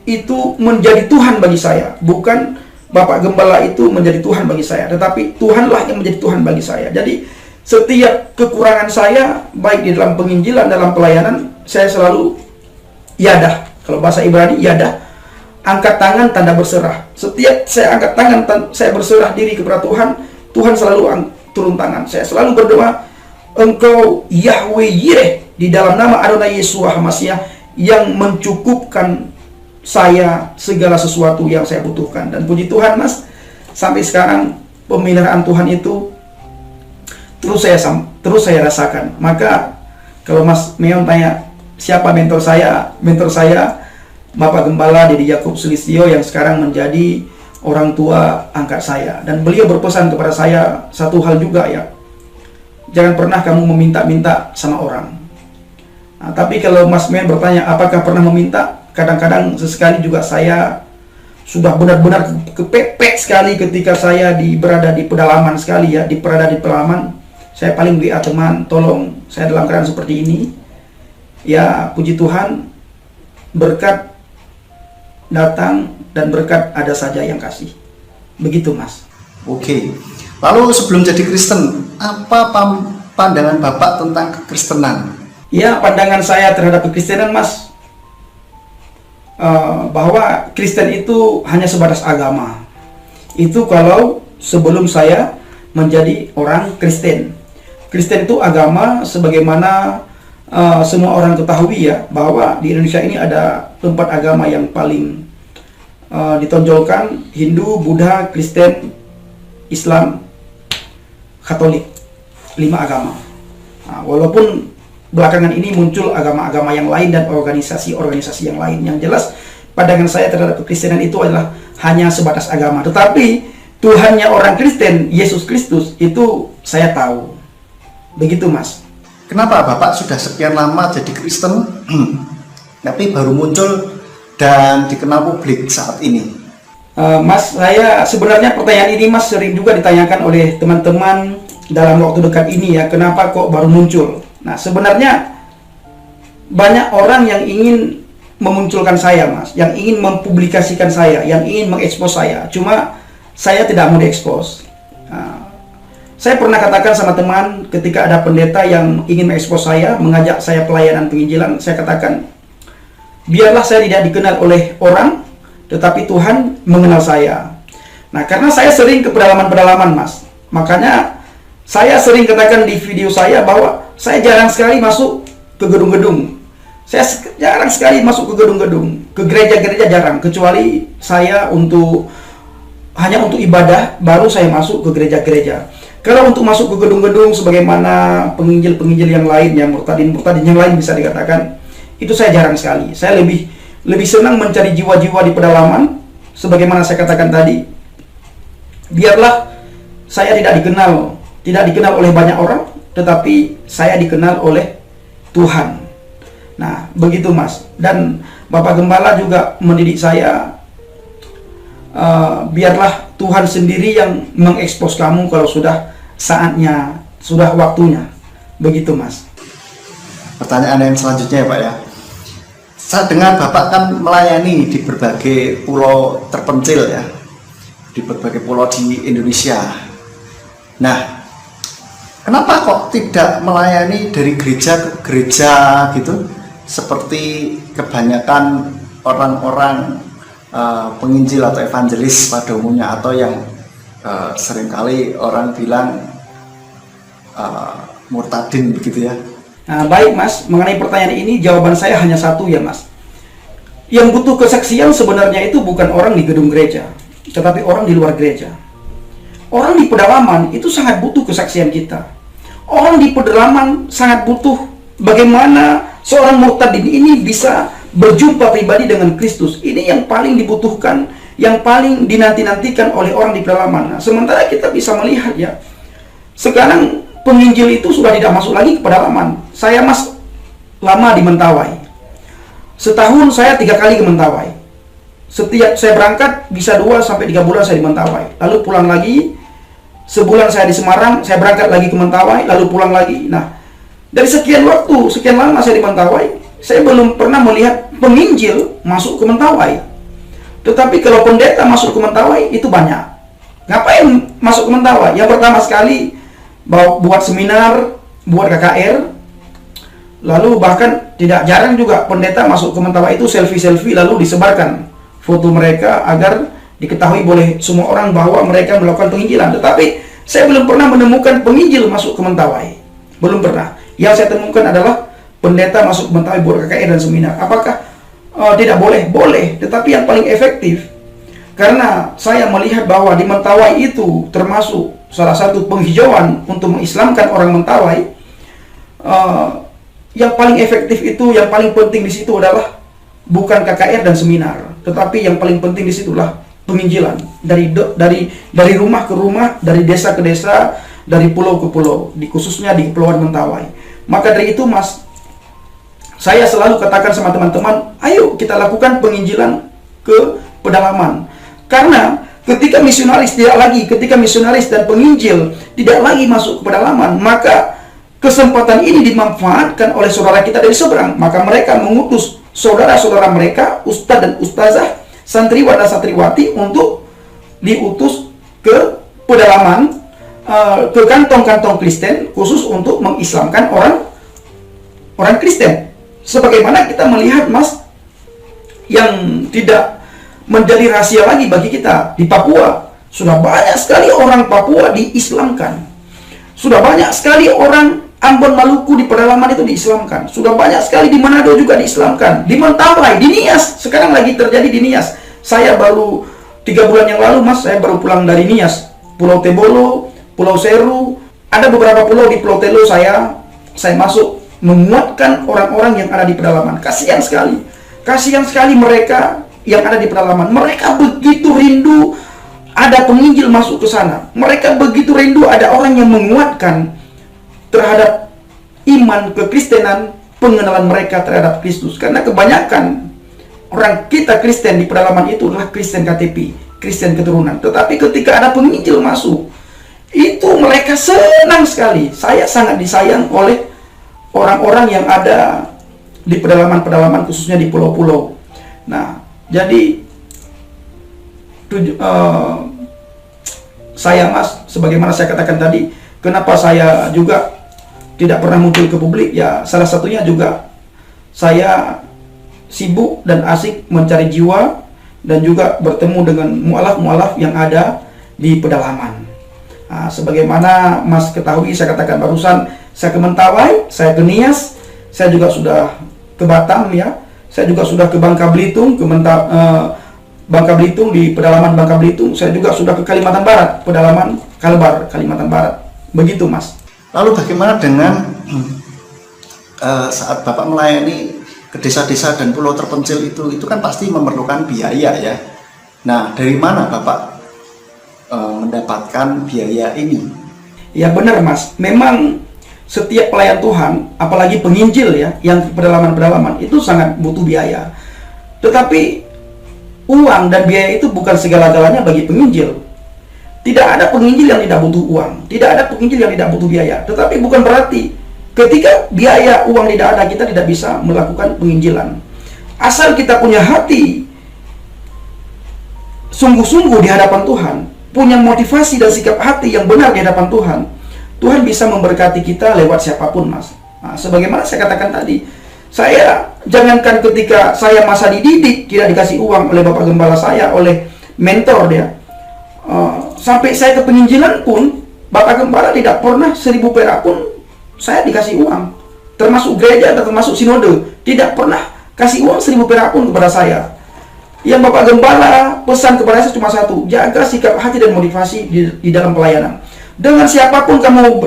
S1: itu menjadi Tuhan bagi saya. Bukan Bapak Gembala itu menjadi Tuhan bagi saya, tetapi Tuhanlah yang menjadi Tuhan bagi saya. Jadi setiap kekurangan saya, baik di dalam penginjilan, dalam pelayanan, saya selalu yadah. Kalau bahasa Ibrani yadah, angkat tangan tanda berserah. Setiap saya angkat tangan, saya berserah diri kepada Tuhan, Tuhan selalu turun tangan. Saya selalu berdoa, Engkau Yahweh Yireh, di dalam nama Adonai Yesus HaMashiach, yang mencukupkan saya segala sesuatu yang saya butuhkan. Dan puji Tuhan Mas, sampai sekarang pemeliharaan Tuhan itu terus saya rasakan. Maka kalau Mas Meon tanya siapa mentor saya? Mentor saya Bapak Gembala Dede Yakub Sulistyo yang sekarang menjadi orang tua angkat saya. Dan beliau berpesan kepada saya satu hal juga ya, jangan pernah kamu meminta-minta sama orang. Nah, tapi kalau Mas Men bertanya apakah pernah meminta, kadang-kadang sesekali juga saya sudah benar-benar kepepet sekali ketika saya berada di pedalaman sekali ya, berada di pedalaman, saya paling WA teman, tolong saya dalam keadaan seperti ini. Ya puji Tuhan, berkat datang dan berkat ada saja yang kasih. Begitu Mas.
S2: Oke. Lalu sebelum jadi Kristen, apa pandangan Bapak tentang kekristenan?
S1: Ya, pandangan saya terhadap kekristenan Mas, bahwa Kristen itu hanya sebatas agama. Itu kalau sebelum saya menjadi orang Kristen. Kristen itu agama sebagaimana semua orang ketahui ya, bahwa di Indonesia ini ada 4 agama yang paling ditonjolkan, Hindu, Buddha, Kristen, Islam, Katolik. 5 agama. Nah, walaupun belakangan ini muncul agama-agama yang lain dan organisasi-organisasi yang lain. Yang jelas pandangan saya terhadap kekristenan itu adalah hanya sebatas agama. Tetapi Tuhannya orang Kristen, Yesus Kristus, itu saya tahu. Begitu Mas.
S2: Kenapa Bapak sudah sekian lama jadi Kristen tapi baru muncul dan dikenal publik saat ini?
S1: Mas, saya sebenarnya pertanyaan ini Mas sering juga ditanyakan oleh teman-teman dalam waktu dekat ini ya, kenapa kok baru muncul? Nah, sebenarnya banyak orang yang ingin memunculkan saya Mas, yang ingin mempublikasikan saya, yang ingin mengekspos saya. Cuma saya tidak mau diekspos. Saya pernah katakan sama teman ketika ada pendeta yang ingin mengekspos saya, mengajak saya pelayanan penginjilan, saya katakan, biarlah saya tidak dikenal oleh orang, tetapi Tuhan mengenal saya. Nah, karena saya sering ke pedalaman-pedalaman Mas, makanya saya sering katakan di video saya bahwa saya jarang sekali masuk ke gedung-gedung. Saya jarang sekali masuk ke gedung-gedung, ke gereja-gereja jarang, kecuali saya hanya untuk ibadah, baru saya masuk ke gereja-gereja. Kalau untuk masuk ke gedung-gedung sebagaimana penginjil-penginjil yang lain, yang murtadin-murtadin yang lain bisa dikatakan, itu saya jarang sekali. Saya lebih senang mencari jiwa-jiwa di pedalaman, sebagaimana saya katakan tadi. Biarlah saya tidak dikenal oleh banyak orang, tetapi saya dikenal oleh Tuhan. Nah, begitu Mas. Dan Bapak Gembala juga mendidik saya, biarlah Tuhan sendiri yang mengekspos kamu kalau sudah saatnya, sudah waktunya. Begitu Mas.
S2: Pertanyaan yang selanjutnya ya Pak ya. Saya dengar Bapak kan melayani di berbagai pulau terpencil ya, di berbagai pulau di Indonesia. Nah, kenapa kok tidak melayani dari gereja ke gereja gitu, seperti kebanyakan orang-orang penginjil atau evangelis pada umumnya, atau yang seringkali orang bilang murtadin begitu ya?
S1: Nah, baik Mas, mengenai pertanyaan ini jawaban saya hanya satu ya Mas. Yang butuh kesaksian sebenarnya itu bukan orang di gedung gereja, tetapi orang di luar gereja. Orang di pedalaman itu sangat butuh kesaksian kita. Orang di pedalaman sangat butuh bagaimana seorang murtadin ini bisa berjumpa pribadi dengan Kristus. Ini yang paling dibutuhkan, yang paling dinanti-nantikan oleh orang di pedalaman. Nah, sementara kita bisa melihat ya, sekarang penginjil itu sudah tidak masuk lagi ke pedalaman. Saya Mas lama di Mentawai. Setahun saya 3 kali ke Mentawai. Setiap saya berangkat bisa 2 sampai 3 bulan saya di Mentawai. Lalu pulang lagi sebulan saya di Semarang, saya berangkat lagi ke Mentawai, lalu pulang lagi. Nah, dari sekian waktu, sekian lama saya di Mentawai, saya belum pernah melihat penginjil masuk ke Mentawai. Tetapi kalau pendeta masuk ke Mentawai, itu banyak. Ngapain masuk ke Mentawai? Yang pertama sekali, buat seminar, buat KKR, lalu bahkan tidak jarang juga pendeta masuk ke Mentawai itu selfie-selfie, lalu disebarkan foto mereka agar diketahui boleh semua orang bahwa mereka melakukan penginjilan. Tetapi saya belum pernah menemukan penginjil masuk ke Mentawai. Belum pernah. Yang saya temukan adalah pendeta masuk ke Mentawai buat KKR dan seminar. Apakah tidak boleh? Boleh. Tetapi yang paling efektif, karena saya melihat bahwa di Mentawai itu termasuk salah satu penghijauan untuk mengislamkan orang Mentawai. Yang paling efektif itu, yang paling penting di situ adalah bukan KKR dan seminar, tetapi yang paling penting di situlah penginjilan dari rumah ke rumah, dari desa ke desa, dari pulau ke pulau, khususnya di Kepulauan Mentawai. Maka dari itu, Mas, saya selalu katakan sama teman-teman, ayo kita lakukan penginjilan ke pedalaman. Karena ketika misionaris dan penginjil tidak lagi masuk ke pedalaman, maka kesempatan ini dimanfaatkan oleh saudara kita dari seberang. Maka mereka mengutus saudara-saudara mereka, ustadz dan ustazah, santriwan dan santriwati untuk diutus ke pedalaman, ke kantong-kantong Kristen, khusus untuk mengislamkan orang Kristen. Sebagaimana kita melihat, Mas, yang tidak menjadi rahasia lagi bagi kita di Papua, sudah banyak sekali orang Papua diislamkan. Sudah banyak sekali orang Ambon, Maluku di pedalaman itu diislamkan. Sudah banyak sekali di Manado juga diislamkan. Di Mentawai, di Nias, sekarang lagi terjadi di Nias. Saya baru 3 bulan yang lalu, Mas, saya baru pulang dari Nias. Pulau Tebolo, Pulau Seru, ada beberapa pulau di Pulau Telo saya masuk menguatkan orang-orang yang ada di pedalaman. Kasihan sekali mereka yang ada di pedalaman. Mereka begitu rindu ada penginjil masuk ke sana. Mereka begitu rindu ada orang yang menguatkan terhadap iman kekristenan, pengenalan mereka terhadap Kristus. Karena kebanyakan orang kita Kristen di pedalaman itu adalah Kristen KTP, Kristen keturunan. Tetapi ketika ada penginjil masuk, itu mereka senang sekali. Saya sangat disayang oleh orang-orang yang ada di pedalaman-pedalaman, khususnya di pulau-pulau. Nah, jadi saya, Mas, sebagaimana saya katakan tadi, kenapa saya juga tidak pernah muncul ke publik, ya salah satunya juga saya sibuk dan asik mencari jiwa dan juga bertemu dengan mualaf-mualaf yang ada di pedalaman. Nah, sebagaimana Mas ketahui, saya katakan barusan, saya ke Mentawai, saya ke Nias, saya juga sudah ke Batam, ya, saya juga sudah ke Bangka Belitung, Bangka Belitung, di pedalaman Bangka Belitung, saya juga sudah ke Kalimantan Barat, pedalaman Kalbar, Kalimantan Barat. Begitu, Mas.
S2: Lalu bagaimana dengan saat Bapak melayani ke desa-desa dan pulau terpencil itu kan pasti memerlukan biaya, ya. Nah, dari mana Bapak mendapatkan biaya ini?
S1: Ya benar, Mas. Memang setiap pelayan Tuhan, apalagi penginjil, ya, yang pedalaman-pedalaman itu sangat butuh biaya. Tetapi uang dan biaya itu bukan segala-galanya bagi penginjil. Tidak ada penginjil yang tidak butuh uang, tidak ada penginjil yang tidak butuh biaya. Tetapi bukan berarti ketika biaya uang tidak ada, kita tidak bisa melakukan penginjilan. Asal kita punya hati sungguh-sungguh di hadapan Tuhan, punya motivasi dan sikap hati yang benar di hadapan Tuhan, Tuhan bisa memberkati kita lewat siapapun, Mas. Nah, sebagaimana saya katakan tadi, saya jangankan ketika saya masa dididik tidak dikasih uang oleh Bapak Gembala saya, oleh mentor dia, sampai saya ke penginjilan pun Bapak Gembala tidak pernah 1.000 perak pun saya dikasih uang. Termasuk gereja atau termasuk sinode tidak pernah kasih uang 1.000 perak pun kepada saya. Yang Bapak Gembala pesan kepada saya cuma satu: jaga sikap hati dan motivasi di dalam pelayanan. Dengan siapapun kamu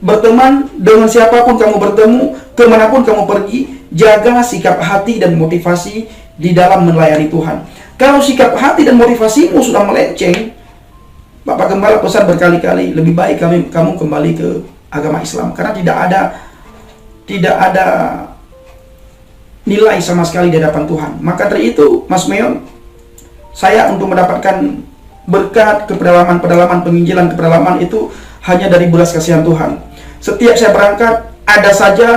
S1: berteman, dengan siapapun kamu bertemu, kemanapun kamu pergi, jaga sikap hati dan motivasi di dalam melayani Tuhan. Kalau sikap hati dan motivasimu sudah melenceng, Bapak Gembala pesan berkali-kali, lebih baik kamu kembali ke agama Islam, karena tidak ada nilai sama sekali di hadapan Tuhan. Maka dari itu, Mas Meon, saya untuk mendapatkan berkat, ke pedalaman penginjilan, ke pedalaman itu hanya dari belas kasihan Tuhan. Setiap saya berangkat, ada saja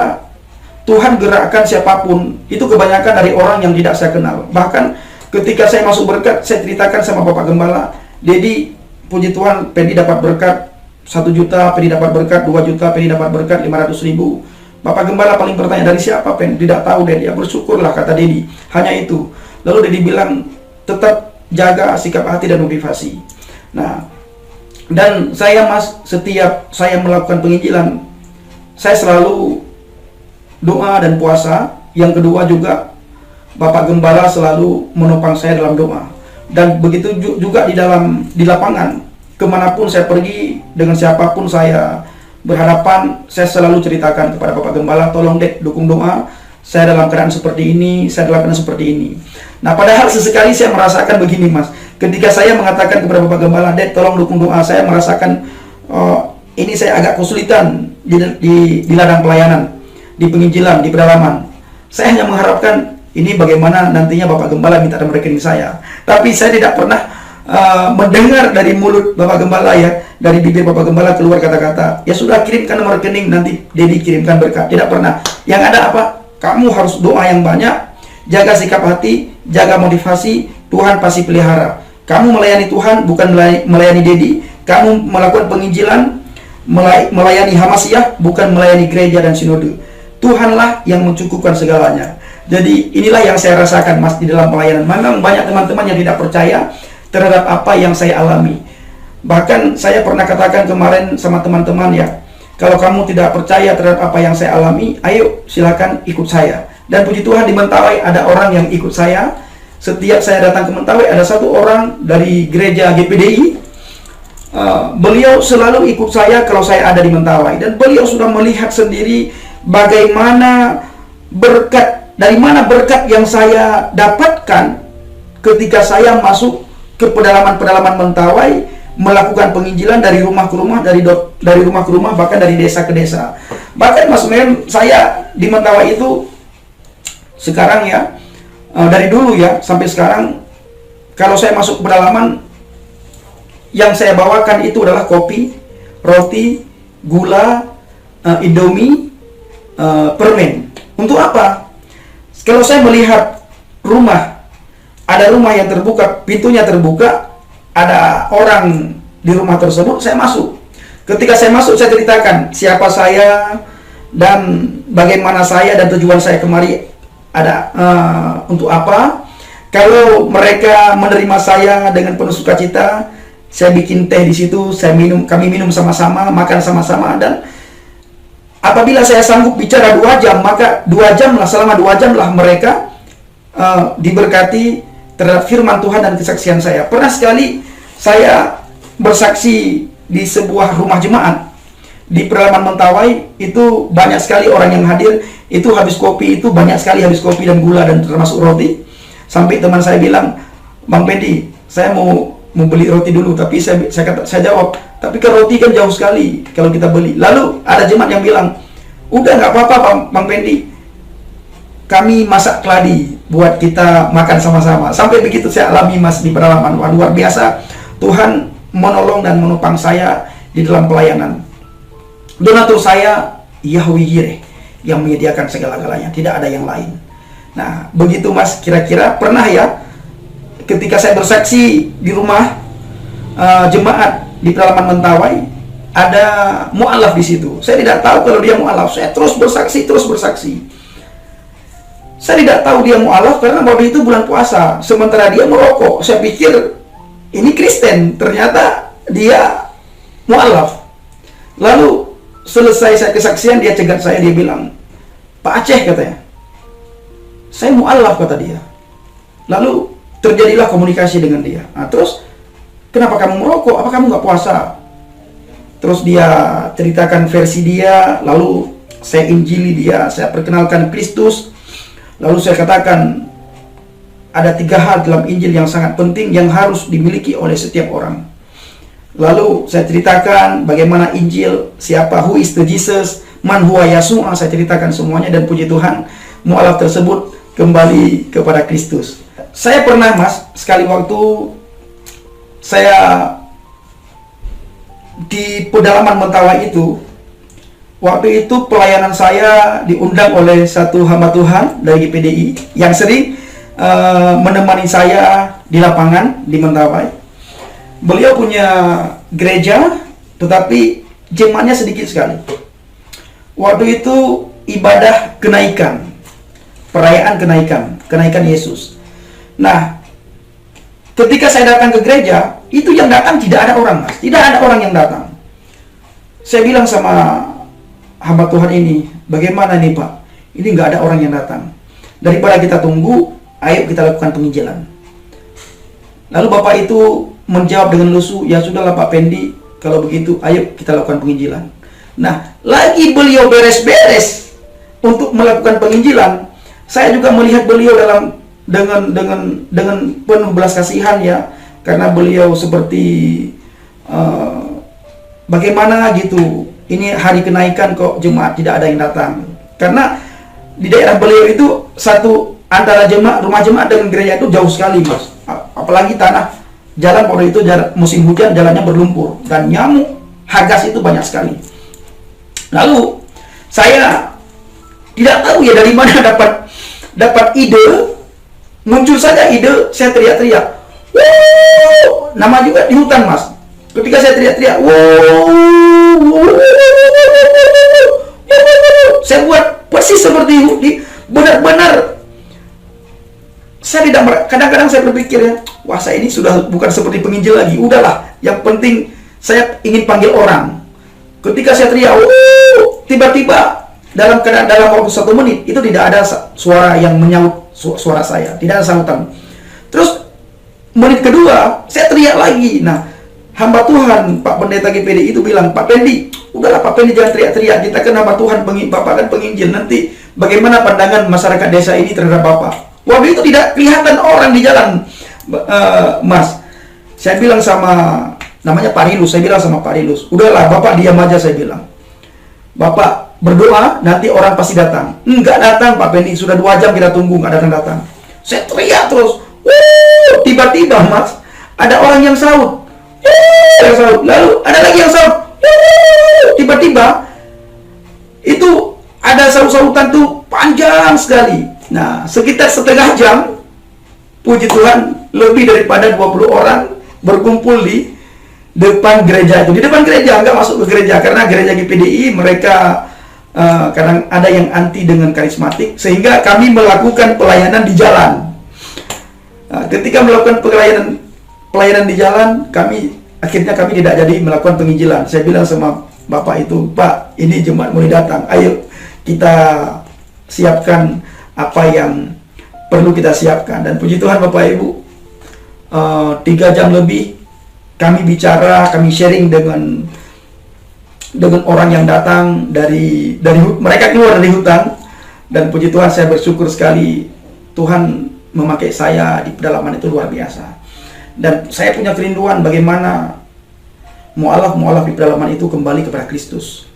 S1: Tuhan gerakkan siapapun, itu kebanyakan dari orang yang tidak saya kenal. Bahkan ketika saya masuk berkat, saya ceritakan sama Bapak Gembala, Dedi, puji Tuhan, Pedi dapat berkat 1 juta, Pedi dapat berkat 2 juta, Pedi dapat berkat 500.000. Bapak Gembala paling bertanya, dari siapa Pen? Tidak tahu Dedi. Ya bersyukurlah, kata Dedi. Hanya itu. Lalu Dedi bilang, tetap jaga sikap hati dan motivasi. Nah, dan saya Mas, setiap saya melakukan penginjilan, saya selalu doa dan puasa. Yang kedua juga Bapak Gembala selalu menopang saya dalam doa. Dan begitu juga di lapangan, kemanapun saya pergi, dengan siapapun saya berhadapan, saya selalu ceritakan kepada Bapak Gembala, tolong Dek, dukung doa, saya dalam keadaan seperti ini, saya dalam keadaan seperti ini. Nah, padahal sesekali saya merasakan begini Mas, ketika saya mengatakan kepada Bapak Gembala, Dek, tolong dukung doa, saya merasakan ini saya agak kesulitan di ladang pelayanan, di penginjilan, di pedalaman. Saya hanya mengharapkan ini bagaimana nantinya Bapak Gembala minta nomor rekening saya. Tapi saya tidak pernah mendengar dari mulut Bapak Gembala, ya, dari bibir Bapak Gembala keluar kata-kata, ya sudah, kirimkan nomor rekening, nanti Dedi kirimkan berkat. Tidak pernah. Yang ada apa? Kamu harus doa yang banyak, jaga sikap hati, jaga motivasi, Tuhan pasti pelihara. Kamu melayani Tuhan, bukan melayani Dedi. Kamu melakukan penginjilan, melayani Hamasiah, bukan melayani gereja dan sinode. Tuhanlah yang mencukupkan segalanya. Jadi inilah yang saya rasakan Mas di dalam pelayanan. Memang banyak teman-teman yang tidak percaya terhadap apa yang saya alami. Bahkan saya pernah katakan kemarin sama teman-teman, ya, kalau kamu tidak percaya terhadap apa yang saya alami, ayo silakan ikut saya. Dan puji Tuhan, di Mentawai ada orang yang ikut saya. Setiap saya datang ke Mentawai, ada satu orang dari gereja GPDI. Beliau selalu ikut saya kalau saya ada di Mentawai. Dan beliau sudah melihat sendiri bagaimana berkat, dari mana berkat yang saya dapatkan ketika saya masuk ke pedalaman-pedalaman Mentawai, melakukan penginjilan dari rumah ke rumah, dari rumah ke rumah, bahkan dari desa ke desa. Bahkan Mas Mem, saya di Mentawai itu sekarang, ya, dari dulu, ya, sampai sekarang, kalau saya masuk ke pedalaman, yang saya bawakan itu adalah kopi, roti, gula, indomie, permen. Untuk apa? Kalau saya melihat rumah, ada rumah yang terbuka, pintunya terbuka, ada orang di rumah tersebut, saya masuk. Ketika saya masuk, saya ceritakan siapa saya dan bagaimana saya dan tujuan saya kemari ada untuk apa. Kalau mereka menerima saya dengan penuh sukacita, saya bikin teh di situ, kami minum sama-sama, makan sama-sama. Dan apabila saya sanggup bicara 2 jam, maka 2 jam lah, selama 2 jam lah mereka diberkati terhadap firman Tuhan dan kesaksian saya. Pernah sekali saya bersaksi di sebuah rumah jemaat di pedalaman Mentawai, itu banyak sekali orang yang hadir. Itu habis kopi, itu banyak sekali habis kopi dan gula dan termasuk roti. Sampai teman saya bilang, Bang Pendi, saya mau beli roti dulu. Tapi saya jawab, tapi kan roti kan jauh sekali kalau kita beli. Lalu ada jemaat yang bilang, udah nggak apa-apa Bang Pendi, kami masak keladi buat kita makan sama-sama. Sampai begitu saya alami Mas di pedalaman. Luar biasa, Tuhan menolong dan menopang saya di dalam pelayanan. Donatur saya Yahweh Yireh yang menyediakan segala-galanya, tidak ada yang lain. Nah, begitu Mas, kira-kira pernah, ya, ketika saya bersaksi di rumah jemaat di pedalaman Mentawai, ada mu'alaf di situ. Saya tidak tahu kalau dia mu'alaf. Saya terus bersaksi. Saya tidak tahu dia mu'alaf karena waktu itu bulan puasa, sementara dia merokok. Saya pikir ini Kristen, ternyata dia mu'alaf. Lalu selesai saya kesaksian, dia cegat saya, dia bilang, Pak Aceh, katanya, saya mu'alaf, kata dia. Lalu terjadilah komunikasi dengan dia. Nah, terus, kenapa kamu merokok? Apa kamu nggak puasa? Terus dia ceritakan versi dia, lalu saya injili dia, saya perkenalkan Kristus. Lalu saya katakan, ada 3 hal dalam Injil yang sangat penting yang harus dimiliki oleh setiap orang. Lalu saya ceritakan bagaimana Injil, siapa, who is the Jesus, man huwa Yasua, saya ceritakan semuanya. Dan puji Tuhan, mu'alaf tersebut kembali kepada Kristus. Saya pernah Mas, sekali waktu saya di pedalaman Mentawai itu, waktu itu pelayanan saya diundang oleh satu hamba Tuhan dari GPDI yang sering menemani saya di lapangan di Mentawai. Beliau punya gereja, tetapi jemaatnya sedikit sekali. Waktu itu ibadah kenaikan, perayaan kenaikan Yesus. Nah, ketika saya datang ke gereja, itu yang datang tidak ada orang, Mas. Tidak ada orang yang datang. Saya bilang sama hamba Tuhan ini, bagaimana nih Pak? Ini nggak ada orang yang datang. Daripada kita tunggu, ayo kita lakukan penginjilan. Lalu Bapak itu menjawab dengan lusuh, ya sudahlah Pak Pendi, kalau begitu ayo kita lakukan penginjilan. Nah, lagi beliau beres-beres untuk melakukan penginjilan, saya juga melihat beliau dengan penuh belas kasihan ya, karena beliau seperti bagaimana gitu, ini hari kenaikan kok jemaat tidak ada yang datang. Karena di daerah beliau itu satu antara rumah jemaat dengan gereja itu jauh sekali, Mas. Apalagi tanah jalan waktu itu musim hujan, jalannya berlumpur dan nyamuk hagas itu banyak sekali. Lalu saya tidak tahu ya dari mana dapat ide, muncul saja ide, saya teriak-teriak, "Wuh!" Nama juga di hutan, Mas. Ketika saya teriak-teriak, "Wuh!" Saya buat persis seperti benar-benar. Saya tidak, kadang-kadang saya berpikir ya, wah saya ini sudah bukan seperti penginjil lagi. Udahlah, yang penting saya ingin panggil orang. Ketika saya teriak, "Wuh!" Tiba-tiba dalam waktu 1 menit itu tidak ada suara yang menyaut suara saya, tidak ada sahutan. Terus menit kedua saya teriak lagi. Nah, hamba Tuhan Pak Pendeta GPDI itu bilang, "Pak Pendi, udahlah Pak Pendi jangan teriak-teriak, kita kan hamba Tuhan, Bapak kan penginjil, nanti bagaimana pandangan masyarakat desa ini terhadap Bapak?" Waktu itu tidak kelihatan orang di jalan, Mas. Saya bilang sama, namanya Pak Rilus, saya bilang sama Pak Rilus, "Udahlah Bapak diam aja," saya bilang. "Bapak berdoa, nanti orang pasti datang." Enggak datang Pak Pendi, sudah 2 jam kita tunggu, enggak datang-datang. Saya teriak terus, "Wuh!" Tiba-tiba, Mas, ada orang yang saut. "Wuh!" Lalu ada lagi yang saut. "Wuh!" Tiba-tiba itu ada saut-sautan tuh panjang sekali. Nah, sekitar setengah jam, puji Tuhan, lebih daripada 20 orang berkumpul di depan gereja itu. Di depan gereja, nggak masuk ke gereja, karena gereja GPDI mereka kadang ada yang anti dengan karismatik, sehingga kami melakukan pelayanan di jalan. Nah, ketika melakukan pelayanan di jalan, akhirnya kami tidak jadi melakukan penginjilan. Saya bilang sama Bapak itu, "Pak, ini jemaat mulai datang, ayo kita siapkan apa yang perlu kita siapkan." Dan puji Tuhan Bapak Ibu, 3 jam lebih kami bicara, kami sharing dengan orang yang datang dari mereka keluar dari hutan. Dan puji Tuhan, saya bersyukur sekali Tuhan memakai saya di pedalaman itu luar biasa. Dan saya punya kerinduan bagaimana mualaf di pedalaman itu kembali kepada Kristus.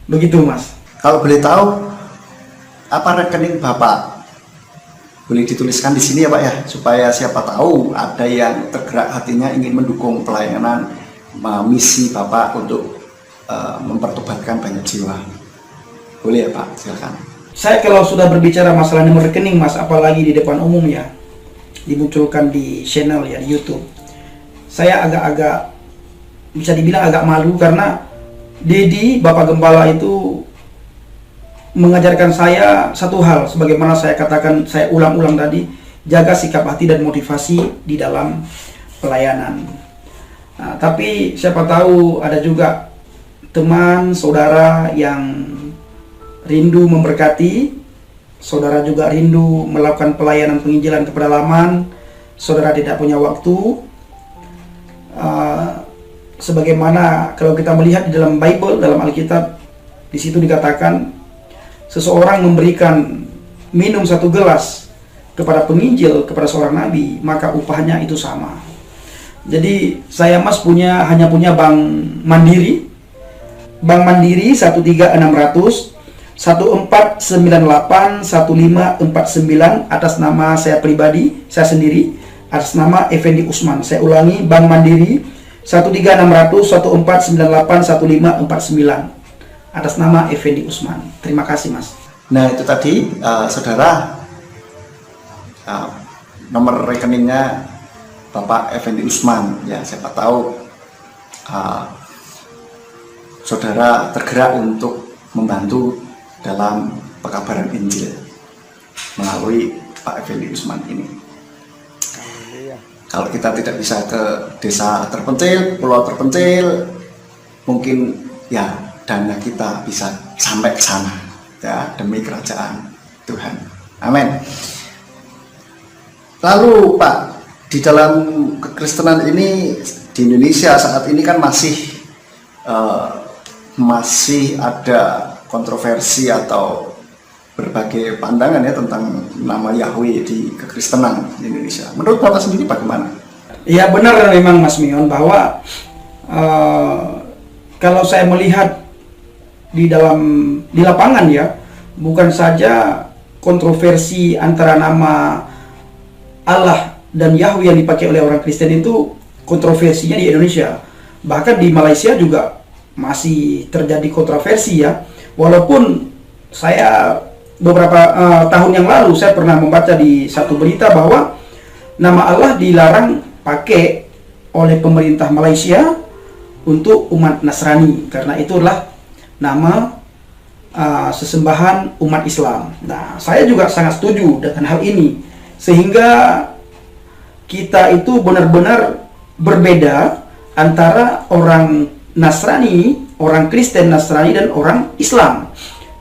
S1: Begitu, Mas.
S2: Kalau boleh tahu, apa rekening Bapak? Boleh dituliskan di sini ya Pak ya, supaya siapa tahu ada yang tergerak hatinya ingin mendukung pelayanan misi Bapak untuk mempertobatkan banyak jiwa. Boleh ya Pak, silakan.
S1: Saya kalau sudah berbicara masalah nomor rekening, Mas, apalagi di depan umum ya, dimunculkan di channel ya, di YouTube, saya agak-agak bisa dibilang agak malu, karena Dedi, Bapak Gembala itu mengajarkan saya satu hal, sebagaimana saya katakan, saya ulang-ulang tadi, jaga sikap hati dan motivasi di dalam pelayanan. Nah, tapi siapa tahu ada juga teman, saudara yang rindu memberkati, saudara juga rindu melakukan pelayanan penginjilan ke pedalaman, saudara tidak punya waktu. Sebagaimana kalau kita melihat di dalam Bible, dalam Alkitab, di situ dikatakan seseorang memberikan minum 1 gelas kepada penginjil, kepada seorang nabi, maka upahnya itu sama. Jadi saya, Mas, hanya punya Bank Mandiri 13600 1498 1549 atas nama saya pribadi, saya sendiri, atas nama Effendi Usman. Saya ulangi, Bank Mandiri 13600 1448 1549 atas nama Effendi Usman. Terima kasih, Mas.
S2: Nah, itu tadi saudara, nomor rekeningnya Bapak Effendi Usman. Ya, siapa tahu saudara tergerak untuk membantu dalam pekabaran Injil melalui Pak Effendi Usman ini. Kalau kita tidak bisa ke desa terpencil, pulau terpencil, mungkin ya dana kita bisa sampai ke sana, ya, demi kerajaan Tuhan. Amin. Lalu Pak, di dalam kekristenan ini di Indonesia saat ini kan masih ada kontroversi atau berbagai pandangan ya tentang nama Yahweh di kekristenan di Indonesia. Menurut Bapak sendiri bagaimana?
S1: Ya, benar memang Mas Mion, bahwa kalau saya melihat di lapangan ya, bukan saja kontroversi antara nama Allah dan Yahweh yang dipakai oleh orang Kristen itu kontroversinya di Indonesia, bahkan di Malaysia juga masih terjadi kontroversi ya. Walaupun saya beberapa tahun yang lalu saya pernah membaca di satu berita bahwa nama Allah dilarang pakai oleh pemerintah Malaysia untuk umat Nasrani, karena itulah nama sesembahan umat Islam. Nah, saya juga sangat setuju dengan hal ini, sehingga kita itu benar-benar berbeda antara orang Nasrani, orang Kristen Nasrani, dan orang Islam.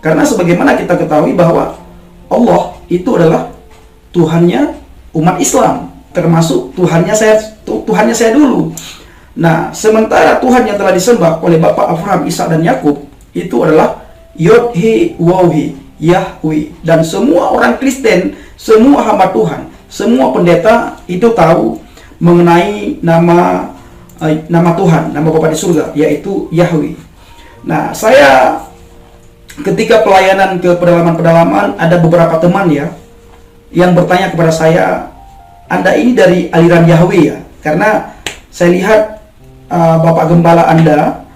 S1: Karena sebagaimana kita ketahui bahwa Allah itu adalah Tuhannya umat Islam, termasuk Tuhannya saya dulu. Nah, sementara Tuhan yang telah disembah oleh Bapak Abraham, Ishak, dan Yakub itu adalah Yod-He, Waw-He, Yahweh. Dan semua orang Kristen, semua hamba Tuhan, semua pendeta itu tahu mengenai nama Tuhan, nama Bapa di surga, yaitu Yahweh. Nah, saya ketika pelayanan ke pedalaman-pedalaman, ada beberapa teman ya yang bertanya kepada saya, Anda ini dari aliran Yahweh ya? Karena saya lihat Bapak Gembala Anda,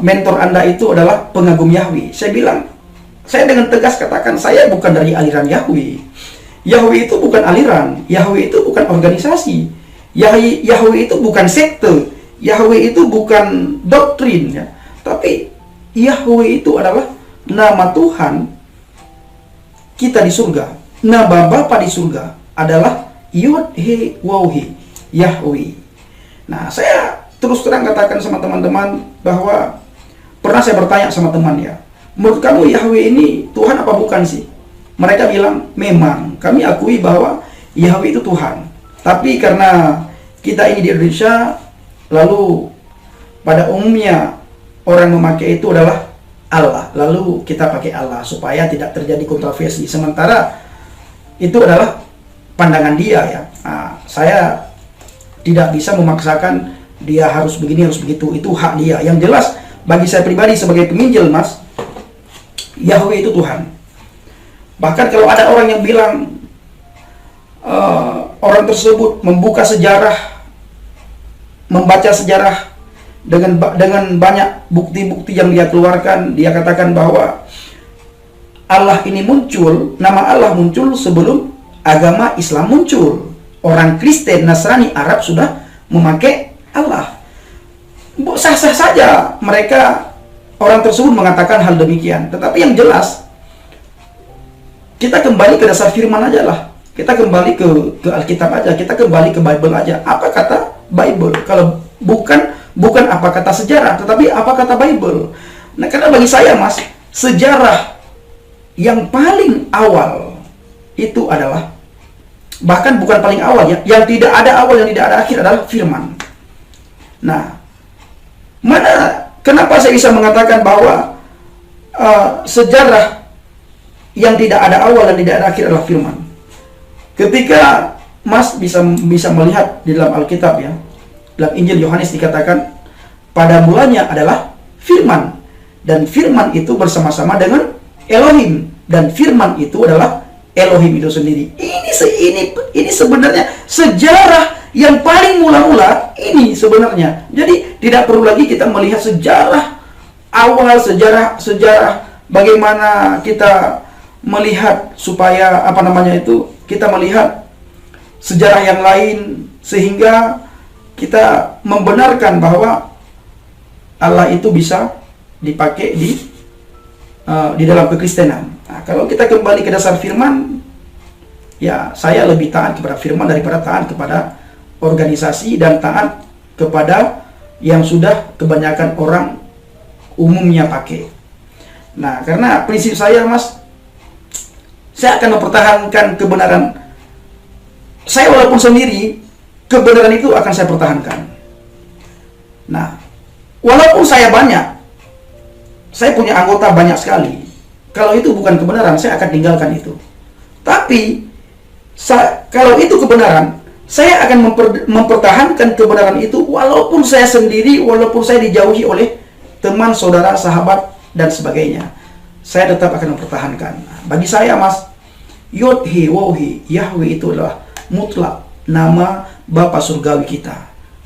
S1: mentor Anda itu adalah pengagum Yahweh. Saya bilang, saya dengan tegas katakan, saya bukan dari aliran Yahweh. Yahweh itu bukan aliran, Yahweh itu bukan organisasi, Yahweh itu bukan sekte, Yahweh itu bukan doktrin ya. Tapi Yahweh itu adalah nama Tuhan kita di surga. Nama Bapa di surga adalah Yod-He, Waw-He, Yahweh. Nah, saya terus terang katakan sama teman-teman bahwa pernah saya bertanya sama teman ya, menurut kamu Yahweh ini Tuhan apa bukan sih? Mereka bilang, memang kami akui bahwa Yahweh itu Tuhan. Tapi karena kita ini di Indonesia, lalu pada umumnya orang memakai itu adalah Allah, lalu kita pakai Allah supaya tidak terjadi kontroversi. Sementara itu adalah pandangan dia ya. Nah, saya tidak bisa memaksakan dia harus begini, harus begitu. Itu hak dia. Yang jelas bagi saya pribadi sebagai peminjil, Mas, Yahweh itu Tuhan. Bahkan kalau ada orang yang bilang orang tersebut membuka sejarah, membaca sejarah dengan banyak bukti-bukti yang dia keluarkan, dia katakan bahwa Allah ini muncul, nama Allah muncul sebelum agama Islam muncul. Orang Kristen, Nasrani, Arab sudah memakai Allah. Sah-sah saja mereka, orang tersebut mengatakan hal demikian. Tetapi yang jelas, kita kembali ke dasar firman aja lah. Kita kembali ke Alkitab aja, kita kembali ke Bible aja. Apa kata Bible? Kalau bukan apa kata sejarah, tetapi apa kata Bible. Nah, karena bagi saya, Mas, sejarah yang paling awal itu adalah, bahkan bukan paling awal ya, yang tidak ada awal, yang tidak ada akhir adalah firman. Nah, kenapa saya bisa mengatakan bahwa sejarah yang tidak ada awal dan tidak ada akhir adalah firman? Ketika Mas bisa melihat di dalam Alkitab ya, dalam Injil Yohanes dikatakan pada mulanya adalah firman, dan firman itu bersama-sama dengan Elohim, dan firman itu adalah Elohim itu sendiri. Ini sebenarnya sejarah yang paling mula-mula ini sebenarnya. Jadi tidak perlu lagi kita melihat sejarah awal, sejarah bagaimana kita melihat supaya kita melihat sejarah yang lain sehingga kita membenarkan bahwa Allah itu bisa dipakai di dalam kekristenan. Nah, kalau kita kembali ke dasar firman, ya saya lebih taat kepada firman daripada taat kepada organisasi dan taat kepada yang sudah kebanyakan orang umumnya pakai. Nah, karena prinsip saya, Mas, saya akan mempertahankan kebenaran saya walaupun sendiri, kebenaran itu akan saya pertahankan. Nah, walaupun saya banyak, saya punya anggota banyak sekali. Kalau itu bukan kebenaran, saya akan tinggalkan itu. Tapi, kalau itu kebenaran, saya akan mempertahankan kebenaran itu walaupun saya sendiri, walaupun saya dijauhi oleh teman, saudara, sahabat, dan sebagainya. Saya tetap akan mempertahankan. Bagi saya, Mas, Yod-He, Waw-He, Yahweh itu adalah mutlak nama Bapa surgawi kita,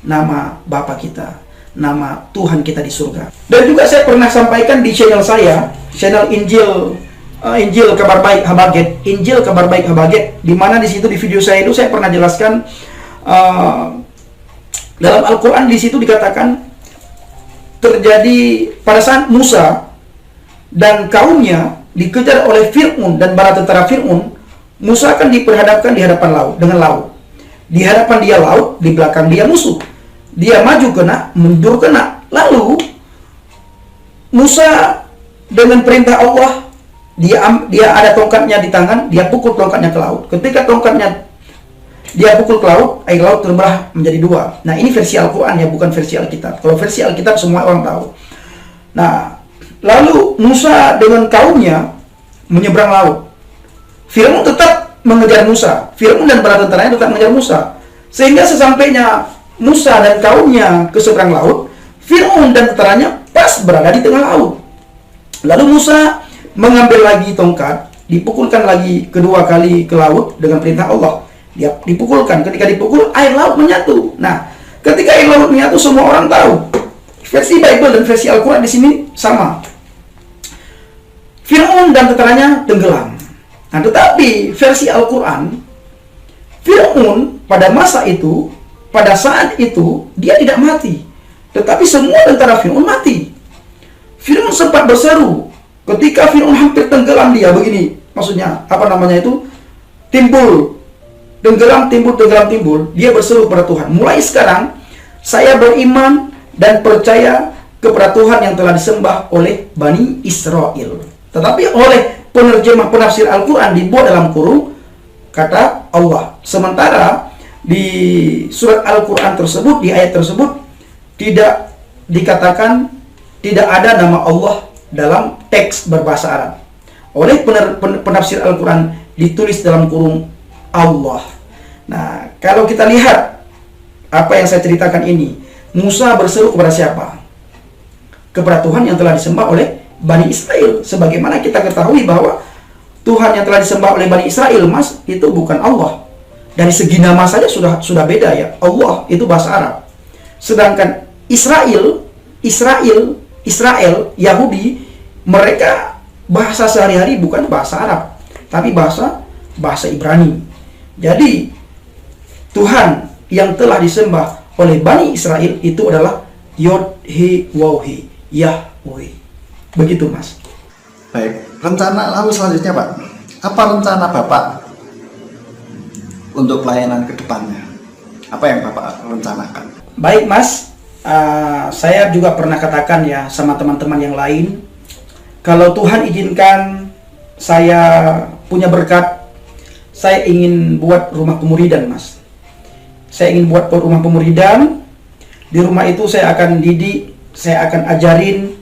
S1: nama Bapa kita, nama Tuhan kita di surga. Dan juga saya pernah sampaikan di channel saya, channel Injil Kabar Baik Habaget, Injil Kabar Baik Habaget, di mana di situ di video saya itu saya pernah jelaskan dalam Al-Quran di situ dikatakan terjadi pada saat Musa dan kaumnya dikejar oleh Fir'aun dan bala tentara Fir'aun. Musa akan diperhadapkan di hadapan laut dengan laut. Di hadapan dia laut, di belakang dia musuh. Dia maju kena, mundur kena. Lalu Musa dengan perintah Allah, dia ada tongkatnya di tangan, dia pukul tongkatnya ke laut. Ketika tongkatnya dia pukul ke laut, air laut terbelah menjadi dua. Nah, ini versi Al-Quran ya, bukan versi Alkitab. Kalau versi Alkitab semua orang tahu. Nah, lalu Musa dengan kaumnya menyeberang laut. Fir'aun tetap mengejar Musa. Fir'aun dan bala tentaranya tetap mengejar Musa. Sehingga sesampainya Musa dan kaumnya ke seberang laut, Fir'aun dan tentaranya pas berada di tengah laut. Lalu Musa mengambil lagi tongkat, dipukulkan lagi kedua kali ke laut dengan perintah Allah. Dia dipukulkan. Ketika dipukul, air laut menyatu. Nah, ketika air laut menyatu, semua orang tahu. Versi Bible dan versi Al-Quran di sini sama. Fir'aun dan tentaranya tenggelam. Nah, tetapi versi Al-Quran, Fir'aun pada masa itu, pada saat itu, dia tidak mati. Tetapi semua tentara Fir'aun mati. Fir'aun sempat berseru. Ketika Fir'aun hampir tenggelam dia, begini. Maksudnya, timbul. Tenggelam, timbul. Dia berseru kepada Tuhan. Mulai sekarang, saya beriman dan percaya kepada Tuhan yang telah disembah oleh Bani Israel. Tetapi oleh penerjemah penafsir Al-Quran dibuat dalam kurung kata Allah. Sementara di surat Al-Quran tersebut, di ayat tersebut tidak dikatakan, tidak ada nama Allah dalam teks berbahasa Arab. Oleh penafsir Al-Quran ditulis dalam kurung Allah. Nah, kalau kita lihat apa yang saya ceritakan ini, Musa berseru kepada siapa? Kepada Tuhan yang telah disembah oleh Bani Israel. Sebagaimana kita ketahui bahwa Tuhan yang telah disembah oleh Bani Israel, Mas, itu bukan Allah. Dari segi nama saja sudah beda ya. Allah itu bahasa Arab. Sedangkan Israel, Yahudi, mereka bahasa sehari-hari bukan bahasa Arab, tapi bahasa Ibrani. Jadi Tuhan yang telah disembah oleh Bani Israel itu adalah Yod-He, Waw-He, Yahweh. Begitu, Mas.
S2: Baik, rencana lalu selanjutnya, Pak. Apa rencana Bapak untuk pelayanan ke depannya? Apa yang Bapak rencanakan?
S1: Baik, Mas. Saya juga pernah katakan ya sama teman-teman yang lain, kalau Tuhan izinkan saya punya berkat, saya ingin buat rumah pemuridan, Mas. Saya ingin buat rumah pemuridan. Di rumah itu saya akan didik, saya akan ajarin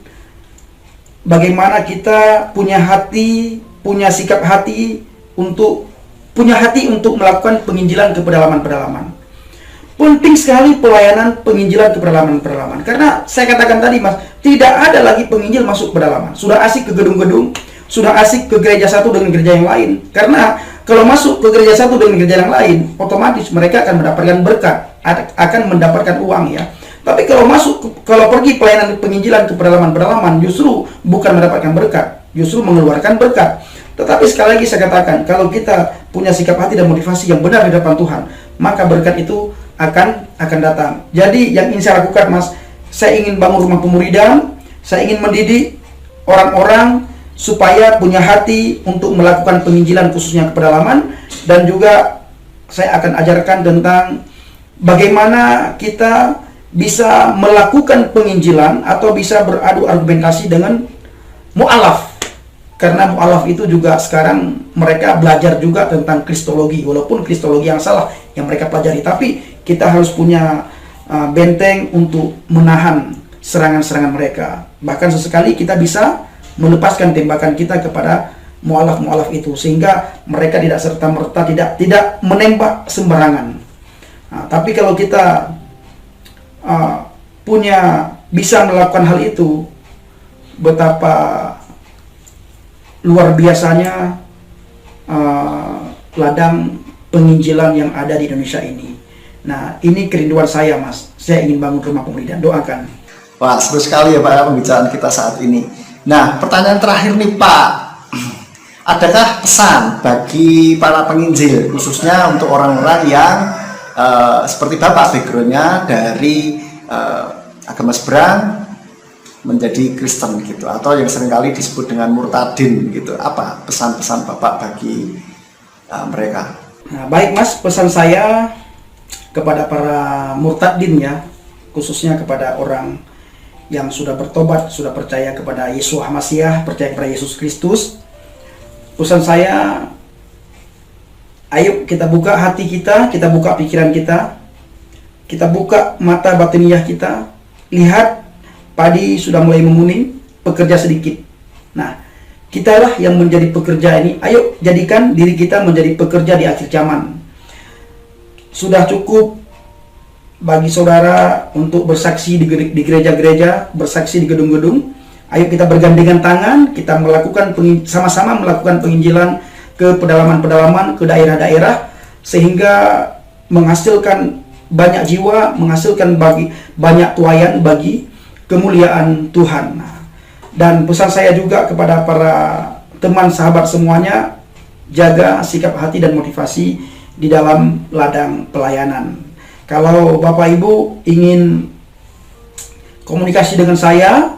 S1: bagaimana kita punya hati, punya sikap hati untuk melakukan penginjilan ke pedalaman-pedalaman. Penting sekali pelayanan penginjilan ke pedalaman-pedalaman. Karena saya katakan tadi, Mas, tidak ada lagi penginjil masuk pedalaman. Sudah asik ke gedung-gedung, sudah asik ke gereja satu dengan gereja yang lain. Karena kalau masuk ke gereja satu dengan gereja yang lain, otomatis mereka akan mendapatkan berkat, akan mendapatkan uang ya. Tapi kalau pergi pelayanan penginjilan ke pedalaman-pedalaman, justru bukan mendapatkan berkat, justru mengeluarkan berkat. Tetapi sekali lagi saya katakan, kalau kita punya sikap hati dan motivasi yang benar di depan Tuhan, maka berkat itu akan datang. Jadi yang ingin saya lakukan, Mas, saya ingin bangun rumah pemuridan, saya ingin mendidik orang-orang supaya punya hati untuk melakukan penginjilan khususnya ke pedalaman, dan juga saya akan ajarkan tentang bagaimana kita bisa melakukan penginjilan atau bisa beradu argumentasi dengan mu'alaf. Karena mu'alaf itu juga sekarang mereka belajar juga tentang kristologi, walaupun kristologi yang salah yang mereka pelajari, tapi kita harus punya benteng untuk menahan serangan-serangan mereka. Bahkan sesekali kita bisa melepaskan tembakan kita kepada mu'alaf-mu'alaf itu, sehingga mereka tidak serta-merta tidak menembak sembarangan. Tapi kalau kita bisa melakukan hal itu, betapa luar biasanya ladang penginjilan yang ada di Indonesia ini. Nah, ini kerinduan saya, Mas. Saya ingin bangun rumah pemuridan. Doakan.
S2: Wah, seru sekali ya Pak pembicaraan kita saat ini. Nah, pertanyaan terakhir nih Pak, adakah pesan bagi para penginjil, khususnya untuk orang-orang yang seperti Bapak backgroundnya dari agama seberang menjadi Kristen gitu, atau yang seringkali disebut dengan murtadin gitu? Apa pesan-pesan Bapak bagi mereka?
S1: Nah, baik Mas, pesan saya kepada para murtadin ya, khususnya kepada orang yang sudah bertobat, sudah percaya kepada Yeshua Hamasyah, percaya kepada Yesus Kristus. Pesan saya, ayo kita buka hati kita buka pikiran kita buka mata batiniah kita. Lihat, padi sudah mulai menguning, pekerja sedikit. Nah, kitalah yang menjadi pekerja ini. Ayo jadikan diri kita menjadi pekerja di akhir zaman. Sudah cukup bagi saudara untuk bersaksi di gereja-gereja, bersaksi di gedung-gedung. Ayo kita bergandengan tangan, kita sama-sama melakukan penginjilan ke pedalaman-pedalaman, ke daerah-daerah, sehingga menghasilkan banyak jiwa, menghasilkan banyak tuayan bagi kemuliaan Tuhan. Dan pesan saya juga kepada para teman sahabat semuanya, jaga sikap hati dan motivasi di dalam ladang pelayanan. Kalau Bapak Ibu ingin komunikasi dengan saya,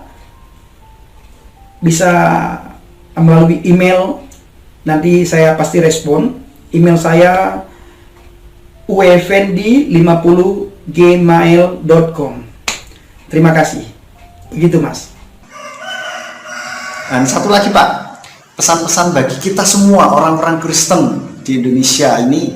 S1: bisa melalui email, nanti saya pasti respon. Email saya uefendi50@gmail.com. Terima kasih. Begitu Mas.
S2: Dan satu lagi Pak, pesan-pesan bagi kita semua orang-orang Kristen di Indonesia ini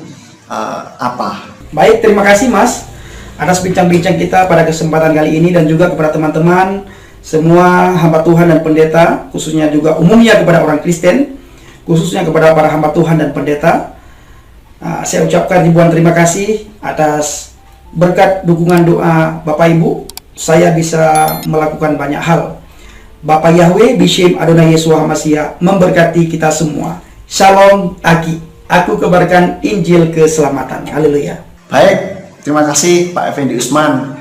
S2: apa?
S1: Baik, terima kasih Mas atas bincang-bincang kita pada kesempatan kali ini, dan juga kepada teman-teman semua hamba Tuhan dan pendeta, khususnya juga umumnya kepada orang Kristen, khususnya kepada para hamba Tuhan dan pendeta. Saya ucapkan ribuan terima kasih atas berkat dukungan doa Bapak Ibu. Saya bisa melakukan banyak hal. Bapak Yahweh Bishem Adonai Yeshua Hamasyah memberkati kita semua. Shalom Aki. Aku kabarkan Injil keselamatan. Haleluya.
S2: Baik, terima kasih Pak Effendi Usman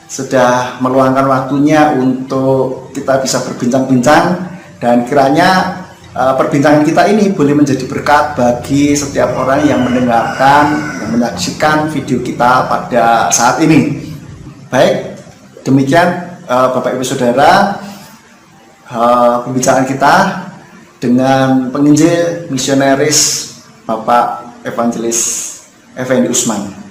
S2: sudah meluangkan waktunya untuk kita bisa berbincang-bincang, dan kiranya perbincangan kita ini boleh menjadi berkat bagi setiap orang yang mendengarkan, yang menyaksikan video kita pada saat ini. Baik, demikian Bapak Ibu Saudara, pembicaraan kita dengan penginjil misionaris Bapak Evangelis Effendi Usman.